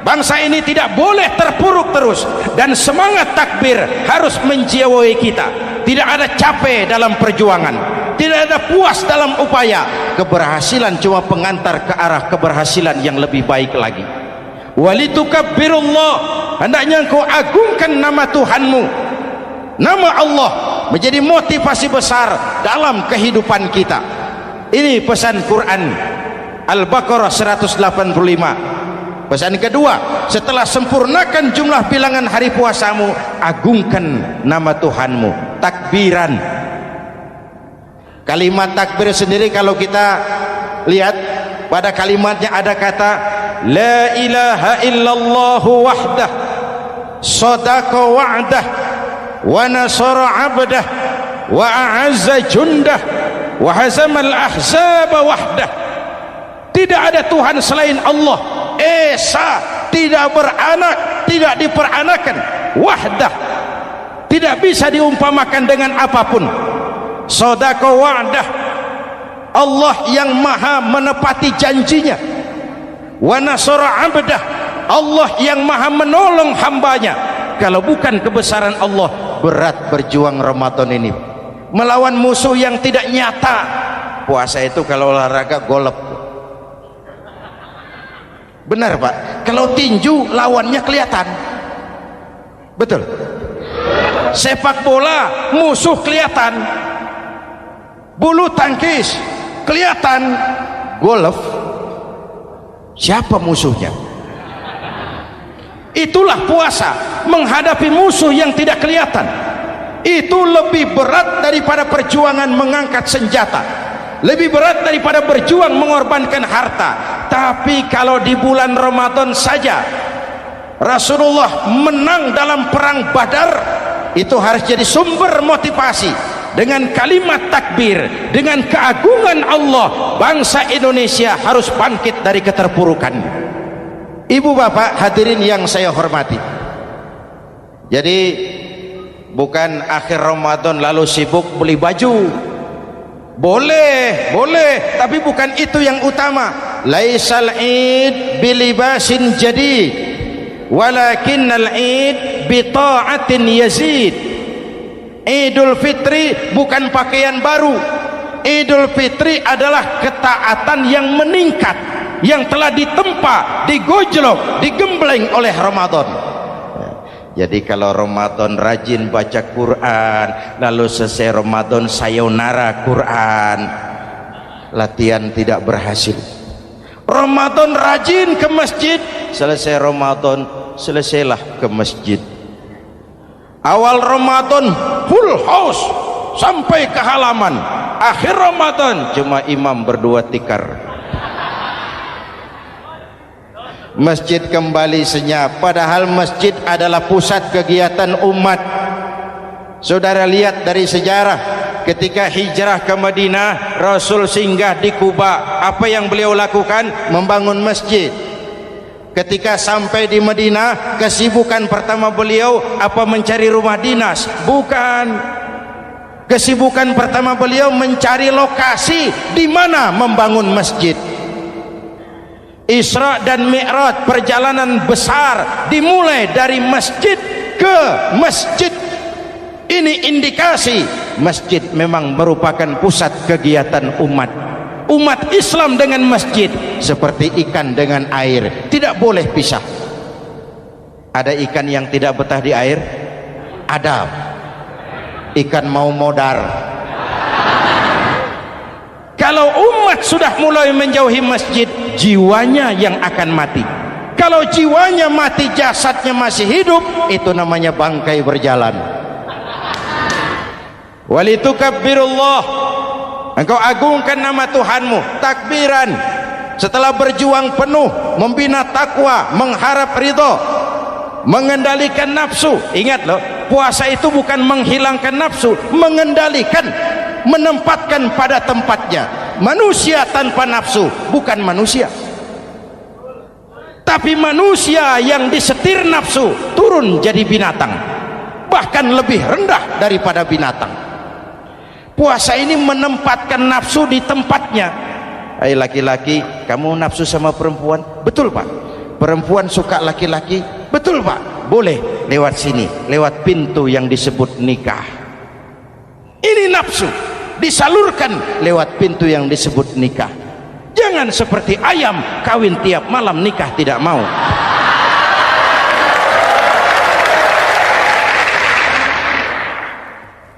Bangsa ini tidak boleh terpuruk terus, dan semangat takbir harus menjiwai kita. Tidak ada capek dalam perjuangan, tidak ada puas dalam upaya. Keberhasilan cuma pengantar ke arah keberhasilan yang lebih baik lagi. Walitukabbirullah, hendaknya engkau agungkan nama Tuhanmu. Nama Allah menjadi motivasi besar dalam kehidupan kita. Ini pesan Quran Al-Baqarah 185. Pesan kedua, setelah sempurnakan jumlah bilangan hari puasamu, agungkan nama Tuhanmu. Takbiran. Kalimat takbir sendiri kalau kita lihat pada kalimatnya ada kata la ilaha illallah wahdah sadaqa wa'dah wa nasara 'abdah wa a'azza jundah wa hazamal ahzaba wahdah. Tidak ada Tuhan selain Allah, esa, tidak beranak, tidak diperanakan, wahdah, tidak bisa diumpamakan dengan apapun. Sadaqa wa'dah, Allah yang maha menepati janjinya. Wa nasara 'abdah, Allah yang maha menolong hambanya. Kalau bukan kebesaran Allah, berat berjuang Ramadan ini melawan musuh yang tidak nyata. Puasa itu kalau olahraga golep. Benar Pak, kalau tinju lawannya kelihatan. Betul. Sepak bola musuh kelihatan, bulu tangkis kelihatan, golf Siapa musuhnya? Itulah puasa, menghadapi musuh yang tidak kelihatan. Itu lebih berat daripada perjuangan mengangkat senjata, lebih berat daripada berjuang mengorbankan harta. Tapi kalau di bulan Ramadan saja Rasulullah menang dalam perang Badar, itu harus jadi sumber motivasi. Dengan kalimat takbir, dengan keagungan Allah, bangsa Indonesia harus bangkit dari keterpurukan. Ibu bapak hadirin yang saya hormati, jadi bukan akhir Ramadan lalu sibuk beli baju. Boleh, tapi bukan itu yang utama. Laisal id bilibasin jadid, walakinnal id bita'atin yazid. Idul Fitri bukan pakaian baru. Idul Fitri adalah ketaatan yang meningkat, yang telah ditempa, digojlok, digembleng oleh Ramadan. Jadi kalau Ramadan rajin baca Quran, lalu selesai Ramadan sayonara Quran, latihan tidak berhasil. Ramadan rajin ke masjid, selesai Ramadan selesailah ke masjid. Awal Ramadan full house sampai ke halaman, akhir Ramadan cuma imam berdua tikar. Masjid kembali senyap, padahal masjid adalah pusat kegiatan umat. Saudara lihat dari sejarah, ketika hijrah ke Madinah, Rasul singgah di Kuba. Apa yang beliau lakukan? Membangun masjid. Ketika sampai di Madinah, kesibukan pertama beliau apa? Mencari rumah dinas? Bukan. Kesibukan pertama beliau mencari lokasi di mana membangun masjid. Isra dan Mi'raj, perjalanan besar dimulai dari masjid ke masjid. Ini indikasi masjid memang merupakan pusat kegiatan umat. Umat Islam dengan masjid seperti ikan dengan air, tidak boleh pisah. Ada ikan yang tidak betah di air? Ada. Ikan mau modar. Kalau umat sudah mulai menjauhi masjid, jiwanya yang akan mati. Kalau jiwanya mati, jasadnya masih hidup, itu namanya bangkai berjalan. Walitukabbirullah, engkau agungkan nama Tuhanmu. Takbiran, setelah berjuang penuh membina takwa, mengharap ridho, mengendalikan nafsu. Ingat loh, puasa itu bukan menghilangkan nafsu, mengendalikan, menempatkan pada tempatnya. Manusia tanpa nafsu bukan manusia, tapi manusia yang disetir nafsu turun jadi binatang, bahkan lebih rendah daripada binatang. Puasa ini menempatkan nafsu di tempatnya. Hai laki-laki, kamu nafsu sama perempuan? Betul pak. Perempuan suka laki-laki? Betul pak. Boleh lewat sini, lewat pintu yang disebut nikah. Ini nafsu disalurkan lewat pintu yang disebut nikah. Jangan seperti ayam kawin tiap malam, nikah tidak mau.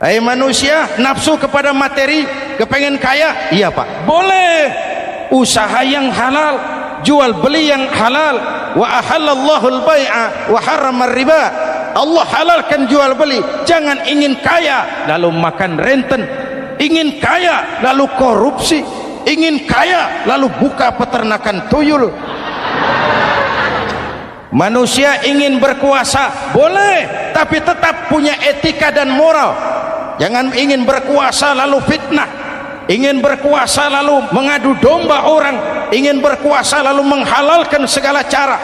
Hai manusia, nafsu kepada materi, kepengen kaya? Iya pak, boleh. Usaha yang halal, jual beli yang halal. Wa ahallallahu al-bai'a wa harrama riba. Allah halalkan jual beli. Jangan ingin kaya lalu makan renten, ingin kaya lalu korupsi, ingin kaya lalu buka peternakan tuyul. Manusia ingin berkuasa, boleh, tapi tetap punya etika dan moral. Jangan ingin berkuasa lalu fitnah, ingin berkuasa lalu mengadu domba orang, ingin berkuasa lalu menghalalkan segala cara.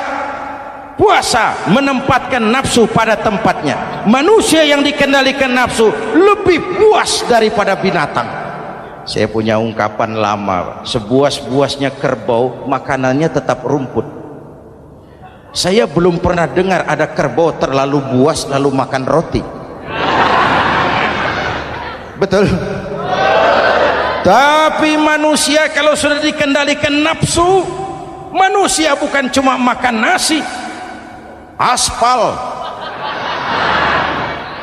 Puasa menempatkan nafsu pada tempatnya. Manusia yang dikendalikan nafsu lebih puas daripada binatang. Saya punya ungkapan lama, sebuas-buasnya kerbau makanannya tetap rumput. Saya belum pernah dengar ada kerbau terlalu buas lalu makan roti. Betul. Tapi manusia kalau sudah dikendalikan nafsu, manusia bukan cuma makan nasi, aspal,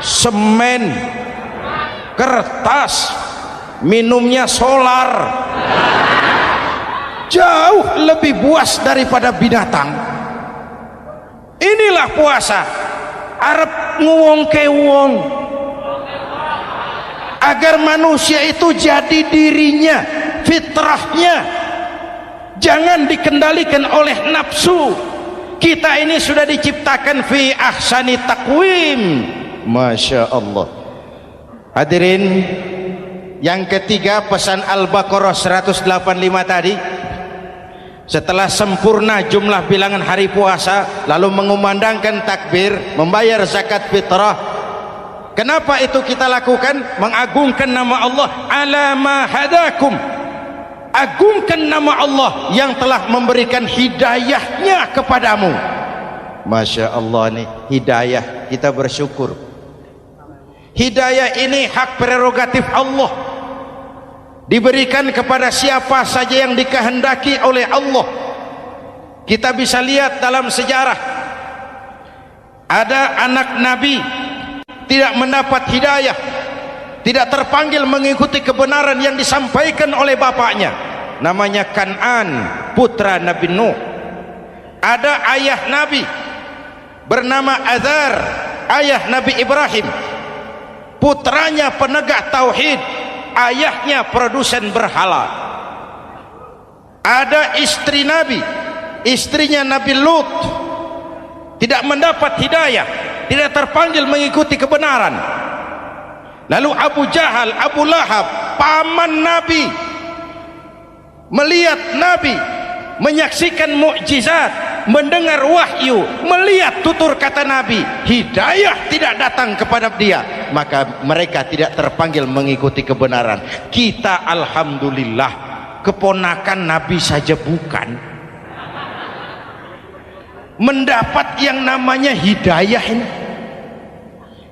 semen, kertas, minumnya solar, jauh lebih buas daripada binatang. Inilah puasa. Arep nguwong ke wong, agar manusia itu jadi dirinya, fitrahnya, jangan dikendalikan oleh nafsu. Kita ini sudah diciptakan fi ahsani taqwim. Masya Allah. Hadirin, yang ketiga pesan Al-Baqarah 185 tadi, setelah sempurna jumlah bilangan hari puasa, lalu mengumandangkan takbir, membayar zakat fitrah. Kenapa itu kita lakukan? Mengagungkan nama Allah, ala ma hadakum, agungkan nama Allah yang telah memberikan hidayahnya kepadamu. Masya Allah nih, hidayah, kita bersyukur. Hidayah ini hak prerogatif Allah, diberikan kepada siapa saja yang dikehendaki oleh Allah. Kita bisa lihat dalam sejarah, ada anak Nabi tidak mendapat hidayah, tidak terpanggil mengikuti kebenaran yang disampaikan oleh bapaknya, namanya Kan'an, putra Nabi Nuh. Ada ayah Nabi bernama Azar, ayah Nabi Ibrahim, putranya penegak tauhid, ayahnya produsen berhala. Ada istri Nabi, istrinya Nabi Lut, tidak mendapat hidayah, tidak terpanggil mengikuti kebenaran. Lalu Abu Jahal, Abu Lahab, paman Nabi, melihat Nabi, menyaksikan mukjizat, mendengar wahyu, melihat tutur kata Nabi, hidayah tidak datang kepada dia, maka mereka tidak terpanggil mengikuti kebenaran. Kita alhamdulillah keponakan Nabi saja bukan, mendapat yang namanya hidayah ini.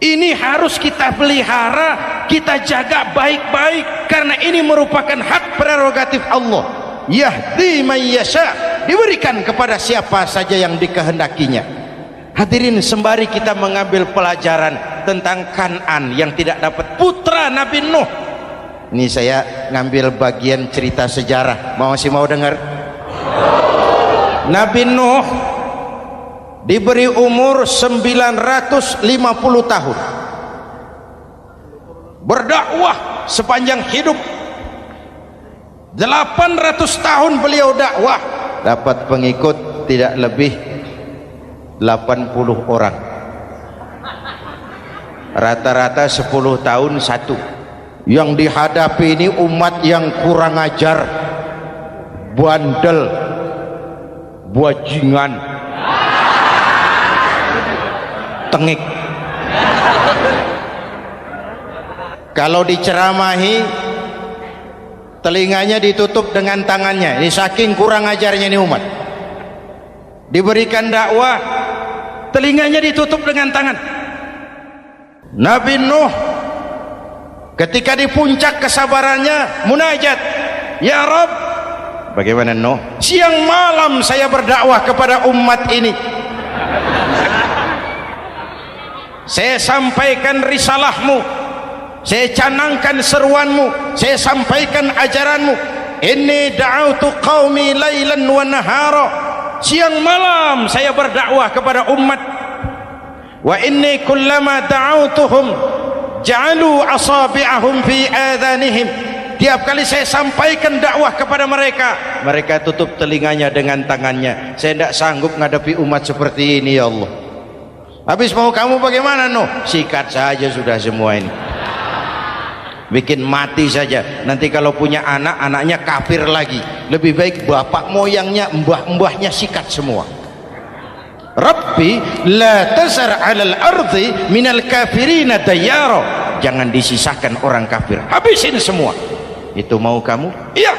Ini harus kita pelihara, kita jaga baik-baik, karena ini merupakan hak prerogatif Allah. Yahdi man yasha, diberikan kepada siapa saja yang dikehendakinya. Hadirin, sembari kita mengambil pelajaran tentang Kan'an yang tidak dapat, putra Nabi Nuh. Ini saya ngambil bagian cerita sejarah, masih mau dengar? Nabi Nuh diberi umur 950 tahun, berdakwah sepanjang hidup. 800 tahun beliau dakwah, dapat pengikut tidak lebih 80 orang, rata-rata 10 tahun satu. Yang dihadapi ini umat yang kurang ajar, bandel, bajingan, tengik. Kalau diceramahi, telinganya ditutup dengan tangannya. Ini saking kurang ajarnya ini umat. Diberikan dakwah, telinganya ditutup dengan tangan. Nabi Nuh ketika di puncak kesabarannya munajat, ya Rabb, bagaimana Nuh? Siang malam saya berdakwah kepada umat ini, saya sampaikan risalahmu, saya canangkan seruanmu, saya sampaikan ajaranmu. Inni da'autu qaumi lailan wa nahara, siang malam saya berdakwah kepada umat. Wa inni kullama da'autuhum ja'alu asabi'ahum fi adhanihim, tiap kali saya sampaikan dakwah kepada mereka, mereka tutup telinganya dengan tangannya. Saya tidak sanggup menghadapi umat seperti ini, ya Allah. Habis mau kamu bagaimana Nuh? Sikat saja sudah semua ini, bikin mati saja. Nanti kalau punya anak, anaknya kafir lagi, lebih baik bapak moyangnya, mbah-mbahnya sikat semua. Rabbi la tazar 'alal ardi minal kafirina dayyara, jangan disisakan orang kafir, habisin semua. Itu mau kamu? Iya.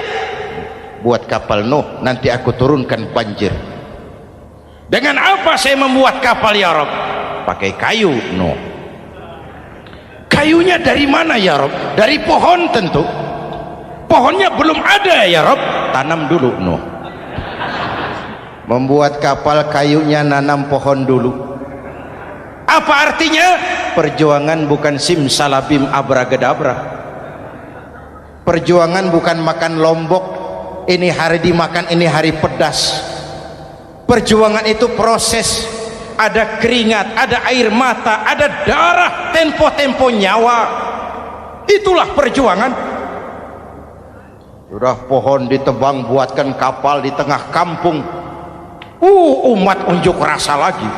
Buat kapal Nuh, nanti aku turunkan banjir. Dengan apa saya membuat kapal ya Rabb? Pakai kayu Nuh. Kayunya dari mana ya Rabb? Dari pohon tentu. Pohonnya belum ada ya Rabb, tanam dulu Nuh. Membuat kapal, kayunya nanam pohon dulu. Apa artinya? Perjuangan bukan simsalabim abracadabra. Perjuangan bukan makan lombok, ini hari dimakan, ini hari pedas. Perjuangan itu proses, ada keringat, ada air mata, ada darah, tempo-tempo nyawa. Itulah perjuangan. Sudah pohon ditebang, buatkan kapal di tengah kampung. Umat unjuk rasa lagi.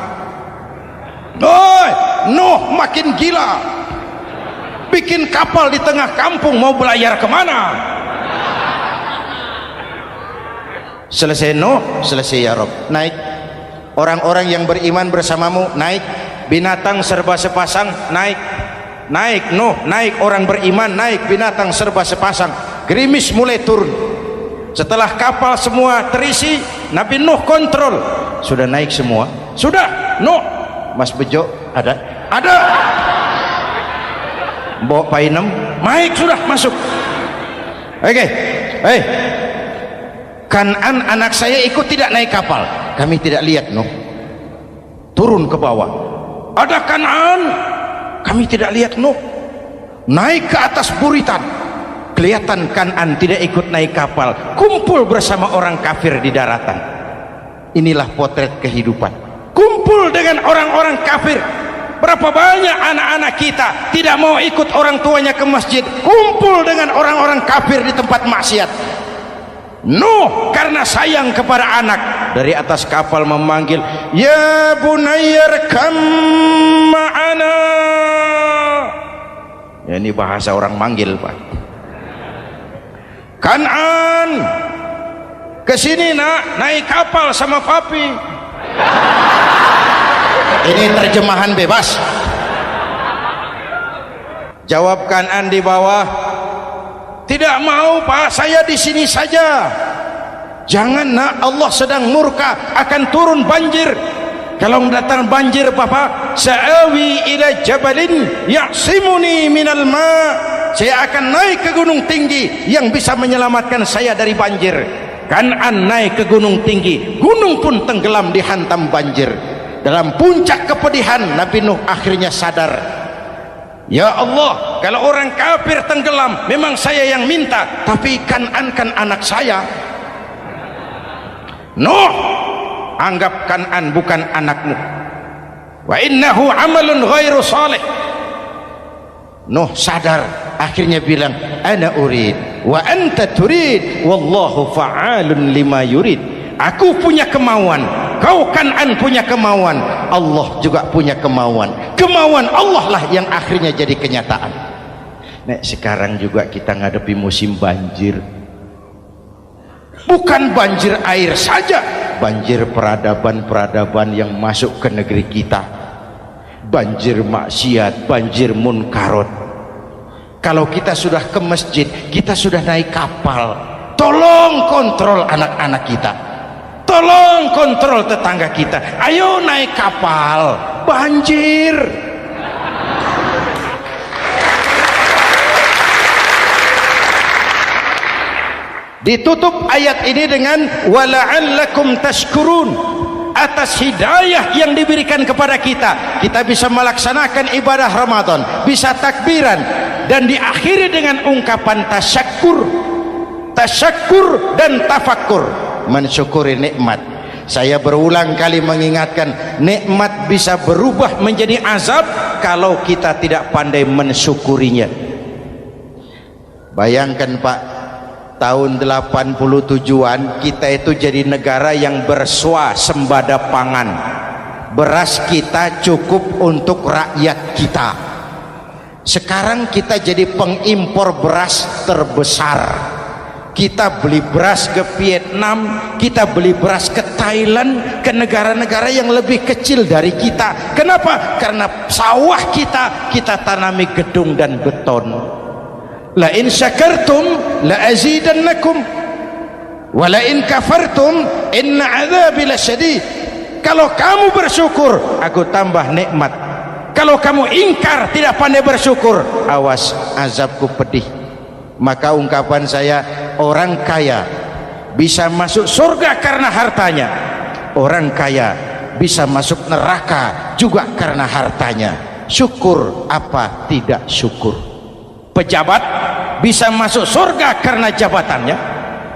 Nuh makin gila, bikin kapal di tengah kampung, mau belayar kemana? Selesai Nuh, selesai ya Rob, naik. Orang-orang yang beriman bersamamu naik. Binatang serba sepasang naik. Naik Nuh, naik orang beriman, naik binatang serba sepasang. Gerimis mulai turun. Setelah kapal semua terisi, Nabi Nuh kontrol. Sudah naik semua? Sudah. Nuh, Mas Bejo ada? Ada. Mbok Painem, naik sudah, masuk. Oke. Hei, Kan'an anak saya ikut tidak naik kapal. Kami tidak lihat Nuh. Turun ke bawah. Ada Kan'an. Kami tidak lihat Nuh. Naik ke atas buritan. Kelihatan Kan'an tidak ikut naik kapal. Kumpul bersama orang kafir di daratan. Inilah potret kehidupan. Kumpul dengan orang-orang kafir. Berapa banyak anak-anak kita tidak mau ikut orang tuanya ke masjid. Kumpul dengan orang-orang kafir di tempat maksiat. Nuh karena sayang kepada anak, dari atas kapal memanggil, ya bunayyar kam ma'ana. Ya, ini bahasa orang manggil Pak. Kan'an, kesini nak, naik kapal sama papi. Ini terjemahan bebas. Jawab Kan'an di bawah, tidak mau Pak, saya di sini saja. Jangan nak, Allah sedang murka, akan turun banjir. Kalau datang banjir Bapak, sa'awi ila jabalin ya'simuni minal ma'. Saya akan naik ke gunung tinggi yang bisa menyelamatkan saya dari banjir. Kan'an naik ke gunung tinggi, gunung pun tenggelam dihantam banjir. Dalam puncak kepedihan, Nabi Nuh akhirnya sadar, ya Allah, kalau orang kafir tenggelam memang saya yang minta, tapi Kan'an kan anak saya. Nuh, anggap Kan'an bukan anakmu. Wa innahu amalun ghairu salih. Nuh sadar, akhirnya bilang, ana urid wa anta turid wallahu fa'alun lima yurid. Aku punya kemauan, kau Kan'an punya kemauan, Allah juga punya kemauan. Kemauan Allah lah yang akhirnya jadi kenyataan. Nek sekarang juga kita ngadepi musim banjir. Bukan banjir air saja, banjir peradaban-peradaban yang masuk ke negeri kita. Banjir maksiat, banjir munkarot. Kalau kita sudah ke masjid, kita sudah naik kapal, tolong kontrol anak-anak kita, tolong kontrol tetangga kita. Ayo naik kapal, banjir. Ditutup ayat ini dengan wala'allakum tashkurun. Atas hidayah yang diberikan kepada kita, kita bisa melaksanakan ibadah Ramadan, bisa takbiran, dan diakhiri dengan ungkapan tasyakkur. Tasyakkur dan tafakkur, mensyukuri nikmat. Saya berulang kali mengingatkan, nikmat bisa berubah menjadi azab kalau kita tidak pandai mensyukurinya. Bayangkan Pak, tahun 87-an kita itu jadi negara yang berswasembada pangan. Beras kita cukup untuk rakyat kita. Sekarang kita jadi pengimpor beras terbesar. Kita beli beras ke Vietnam, kita beli beras ke Thailand, ke negara-negara yang lebih kecil dari kita. Kenapa? Karena sawah kita tanami gedung dan beton. La in syakartum la azidannakum wa la in kafartum inna adzabi lasyadid. Kalau kamu bersyukur, aku tambah nikmat. Kalau kamu ingkar, tidak pandai bersyukur, awas, azabku pedih. Maka ungkapan saya, orang kaya bisa masuk surga karena hartanya, orang kaya bisa masuk neraka juga karena hartanya. Syukur apa tidak syukur? Pejabat bisa masuk surga karena jabatannya,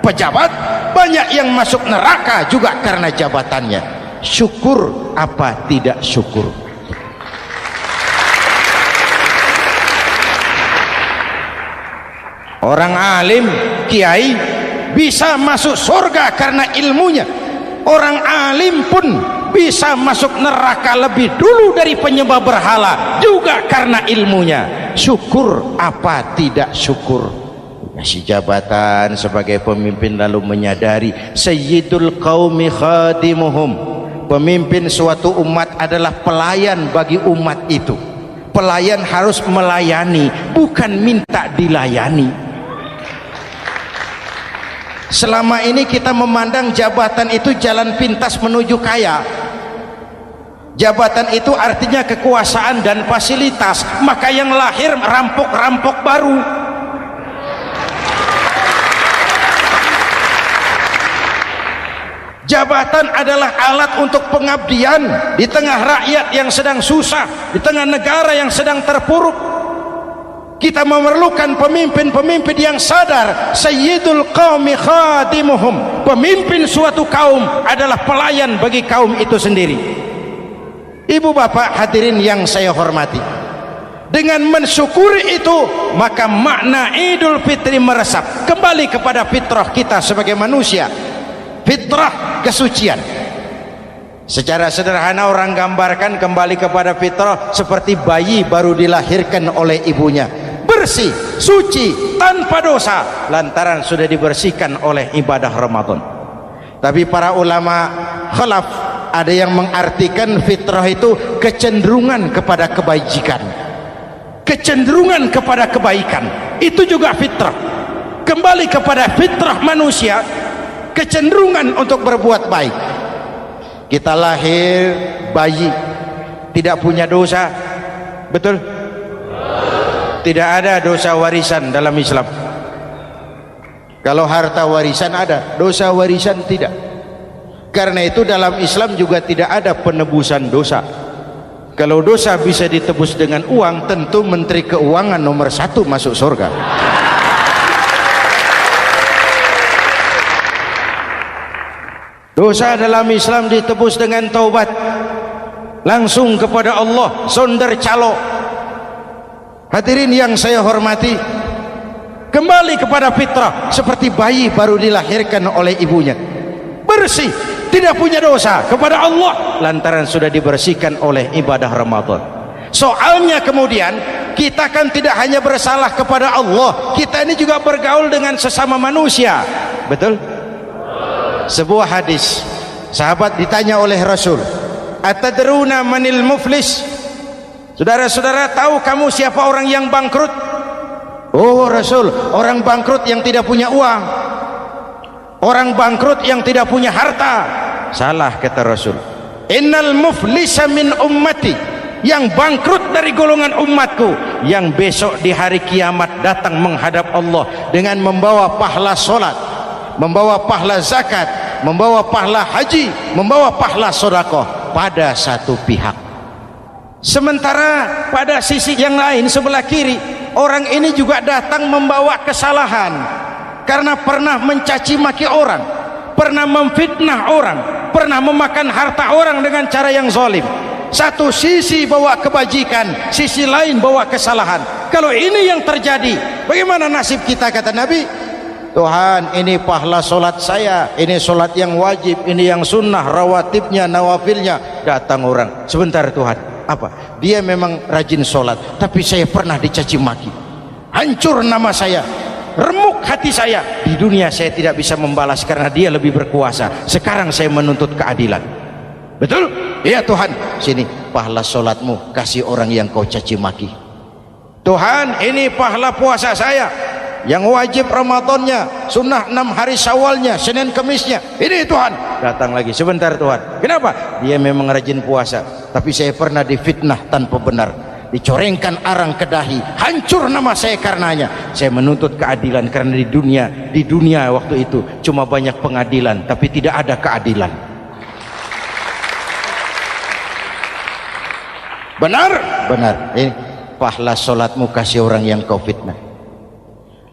pejabat, banyak yang masuk neraka juga karena jabatannya. Syukur apa tidak syukur? Orang alim, kiai bisa masuk surga karena ilmunya. Orang alim pun bisa masuk neraka lebih dulu dari penyembah berhala juga karena ilmunya. Syukur apa tidak syukur? Kasih jabatan sebagai pemimpin lalu menyadari sayyidul qaumi khadimuhum, pemimpin suatu umat adalah pelayan bagi umat itu. Pelayan harus melayani, bukan minta dilayani. Selama ini kita memandang jabatan itu jalan pintas menuju kaya. Jabatan itu artinya kekuasaan dan fasilitas, maka yang lahir rampok-rampok baru. Jabatan adalah alat untuk pengabdian di tengah rakyat yang sedang susah, di tengah negara yang sedang terpuruk. Kita memerlukan pemimpin-pemimpin yang sadar sayyidul qaumi khadimuhum, pemimpin suatu kaum adalah pelayan bagi kaum itu sendiri. Ibu bapak hadirin yang saya hormati, dengan mensyukuri itu maka makna Idul Fitri meresap kembali kepada fitrah kita sebagai manusia, fitrah kesucian. Secara sederhana orang gambarkan kembali kepada fitrah seperti bayi baru dilahirkan oleh ibunya, bersih, suci, tanpa dosa, lantaran sudah dibersihkan oleh ibadah Ramadan. Tapi para ulama khalaf ada yang mengartikan fitrah itu kecenderungan kepada kebajikan, kecenderungan kepada kebaikan. Itu juga fitrah. Kembali kepada fitrah manusia, kecenderungan untuk berbuat baik. Kita lahir bayi tidak punya dosa, betul? Tidak ada dosa warisan dalam Islam. Kalau harta warisan ada, dosa warisan tidak. Karena itu dalam Islam juga tidak ada penebusan dosa. Kalau dosa bisa ditebus dengan uang, tentu Menteri Keuangan nomor 1 masuk surga. Dosa dalam Islam ditebus dengan taubat, langsung kepada Allah, sonder calo. Hadirin yang saya hormati, kembali kepada fitrah seperti bayi baru dilahirkan oleh ibunya, bersih, tidak punya dosa kepada Allah lantaran sudah dibersihkan oleh ibadah Ramadan. Soalnya kemudian kita kan tidak hanya bersalah kepada Allah, kita ini juga bergaul dengan sesama manusia, betul? Sebuah hadis, sahabat ditanya oleh Rasul, atadruna manil muflis? Saudara-saudara, tahu kamu siapa orang yang bangkrut? Oh Rasul, orang bangkrut yang tidak punya uang, orang bangkrut yang tidak punya harta. Salah, kata Rasul. Innal muflisa min ummati, yang bangkrut dari golongan umatku, yang besok di hari kiamat datang menghadap Allah dengan membawa pahala solat, membawa pahala zakat, membawa pahala haji, membawa pahala sedekah pada satu pihak. Sementara pada sisi yang lain, sebelah kiri, orang ini juga datang membawa kesalahan karena pernah mencaci maki orang, pernah memfitnah orang, pernah memakan harta orang dengan cara yang zalim. Satu sisi bawa kebajikan, sisi lain bawa kesalahan. Kalau ini yang terjadi, bagaimana nasib kita? Kata Nabi, Tuhan, ini pahala solat saya, ini solat yang wajib, ini yang sunnah, rawatibnya, nawafilnya. Datang orang, sebentar Tuhan, apa? Dia memang rajin solat, tapi saya pernah dicaci maki, hancur nama saya, remuk hati saya. Di dunia saya tidak bisa membalas karena dia lebih berkuasa. Sekarang saya menuntut keadilan. Betul? Iya Tuhan, sini pahala solatmu, kasih orang yang kau caci maki. Tuhan, ini pahala puasa saya, yang wajib Ramadannya, sunnah 6 hari Syawalnya, Senin Kemisnya. Ini Tuhan. Datang lagi, sebentar Tuhan, kenapa? Dia memang rajin puasa, tapi saya pernah difitnah tanpa benar, dicorengkan arang ke dahi, hancur nama saya karenanya. Saya menuntut keadilan karena di dunia waktu itu cuma banyak pengadilan tapi tidak ada keadilan. Benar? Benar. Ini pahala solatmu, kasih orang yang kau fitnah.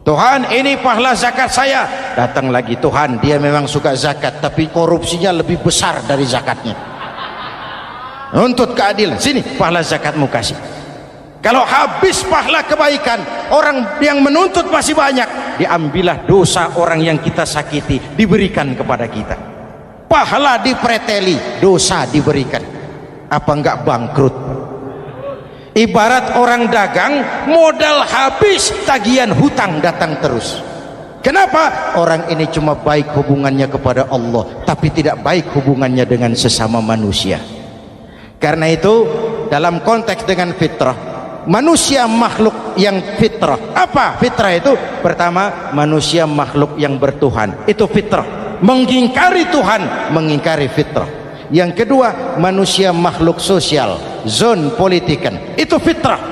Tuhan, ini pahala zakat saya, Datang lagi, Tuhan dia memang suka zakat tapi korupsinya lebih besar dari zakatnya. Nuntut keadilan, sini pahala zakatmu kasih. Kalau habis pahala kebaikan, orang yang menuntut masih banyak, diambillah dosa orang yang kita sakiti, diberikan kepada kita. Pahala dipreteli, dosa diberikan. Apa enggak bangkrut? Ibarat orang dagang, modal habis, tagihan hutang datang terus. Kenapa? Orang ini cuma baik hubungannya kepada Allah, tapi tidak baik hubungannya dengan sesama manusia. Karena itu dalam konteks dengan fitrah, manusia makhluk yang fitrah. Apa fitrah itu? Pertama, manusia makhluk yang bertuhan, itu fitrah. Mengingkari Tuhan, mengingkari fitrah. Yang kedua, manusia makhluk sosial, zon politikan, itu fitrah.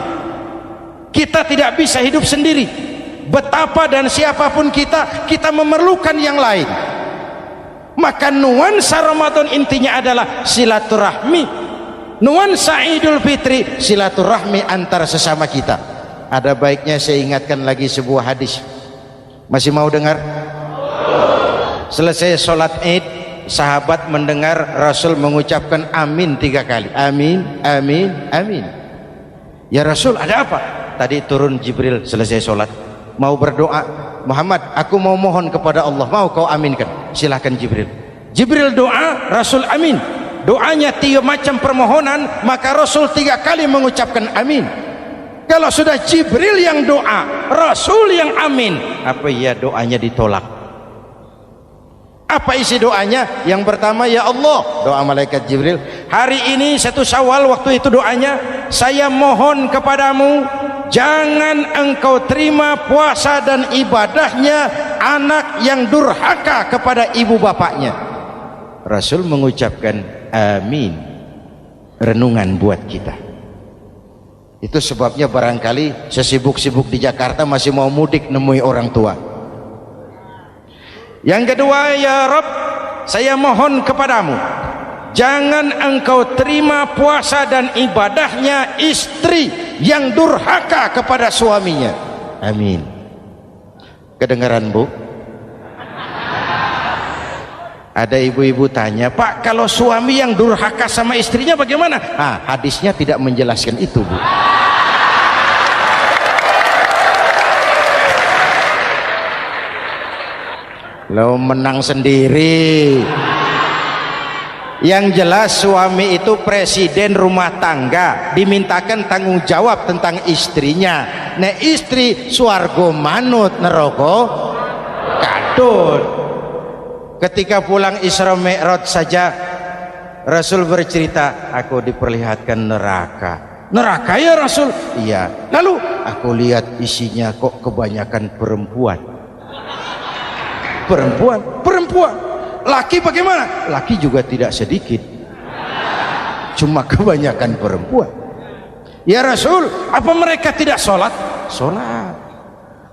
Kita tidak bisa hidup sendiri. Betapa dan siapapun kita memerlukan yang lain. Maka nuansa Ramadan intinya adalah silaturahmi. Nuansa Idul Fitri silaturahmi antar sesama kita. Ada baiknya saya ingatkan lagi sebuah hadis. Masih mau dengar? Selesai sholat Id, sahabat mendengar Rasul mengucapkan amin 3 kali. Amin, amin, amin. Ya Rasul, ada apa? Tadi turun Jibril selesai sholat, mau berdoa. Muhammad, aku mau mohon kepada Allah, mau kau aminkan? Silahkan Jibril. Jibril doa, Rasul amin. Doanya 3 macam permohonan, maka Rasul 3 kali mengucapkan amin. Kalau sudah Jibril yang doa, Rasul yang amin, apa ya doanya ditolak? Apa isi doanya? Yang pertama, ya Allah, doa malaikat Jibril, hari ini 1 Syawal, waktu itu doanya, saya mohon kepadamu, jangan engkau terima puasa dan ibadahnya anak yang durhaka kepada ibu bapaknya. Rasul mengucapkan amin. Renungan buat kita. Itu sebabnya barangkali sesibuk-sibuk di Jakarta masih mau mudik nemui orang tua. Yang kedua, ya Rabb, saya mohon kepadamu, jangan engkau terima puasa dan ibadahnya istri yang durhaka kepada suaminya. Amin. Kedengaran Bu? Ada ibu-ibu tanya, Pak, kalau suami yang durhaka sama istrinya bagaimana? Hadisnya tidak menjelaskan itu, Bu. Lo menang sendiri. Yang jelas suami itu presiden rumah tangga, dimintakan tanggung jawab tentang istrinya. Nek istri swargo manut neraka kadut. Ketika pulang Isra Mi'raj saja Rasul bercerita, aku diperlihatkan neraka. Neraka ya Rasul? Iya. Lalu aku lihat isinya kok kebanyakan perempuan. Perempuan. Laki bagaimana? Laki juga tidak sedikit, cuma kebanyakan perempuan. Ya Rasul, apa mereka tidak sholat? Sholat.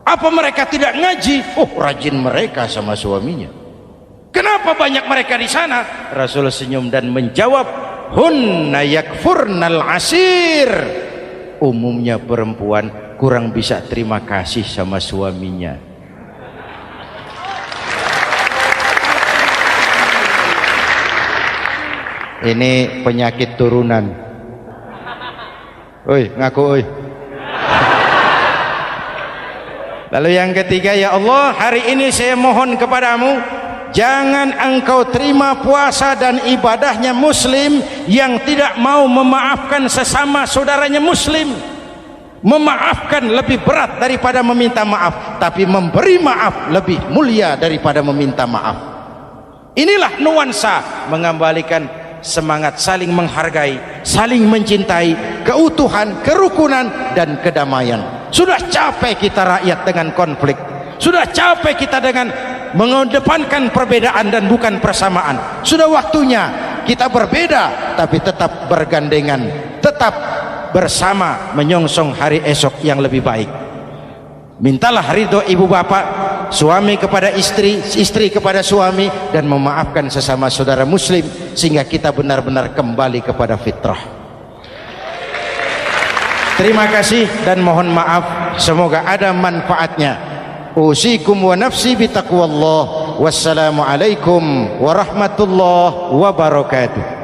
Apa mereka tidak ngaji? Rajin mereka sama suaminya. Kenapa banyak mereka di sana? Rasul senyum dan menjawab, hunna yakfurnal asir. Umumnya perempuan kurang bisa terima kasih sama suaminya. Ini penyakit turunan. Oi, ngaku oi. Lalu yang ketiga, ya Allah, hari ini saya mohon kepadamu, jangan engkau terima puasa dan ibadahnya muslim yang tidak mau memaafkan sesama saudaranya muslim. Memaafkan lebih berat daripada meminta maaf, tapi memberi maaf lebih mulia daripada meminta maaf. Inilah nuansa mengembalikan semangat saling menghargai, saling mencintai, keutuhan, kerukunan, dan kedamaian. Sudah capek kita rakyat dengan konflik. Sudah capek kita dengan mengedepankan perbedaan dan bukan persamaan. Sudah waktunya kita berbeda tapi tetap bergandengan, tetap bersama menyongsong hari esok yang lebih baik. Mintalah ridho ibu bapak, suami kepada istri, istri kepada suami, dan memaafkan sesama saudara muslim sehingga kita benar-benar kembali kepada fitrah. Terima kasih dan mohon maaf, semoga ada manfaatnya. usikum wa nafsi bitaqwallah. Wassalamu alaikum warahmatullahi wabarakatuh.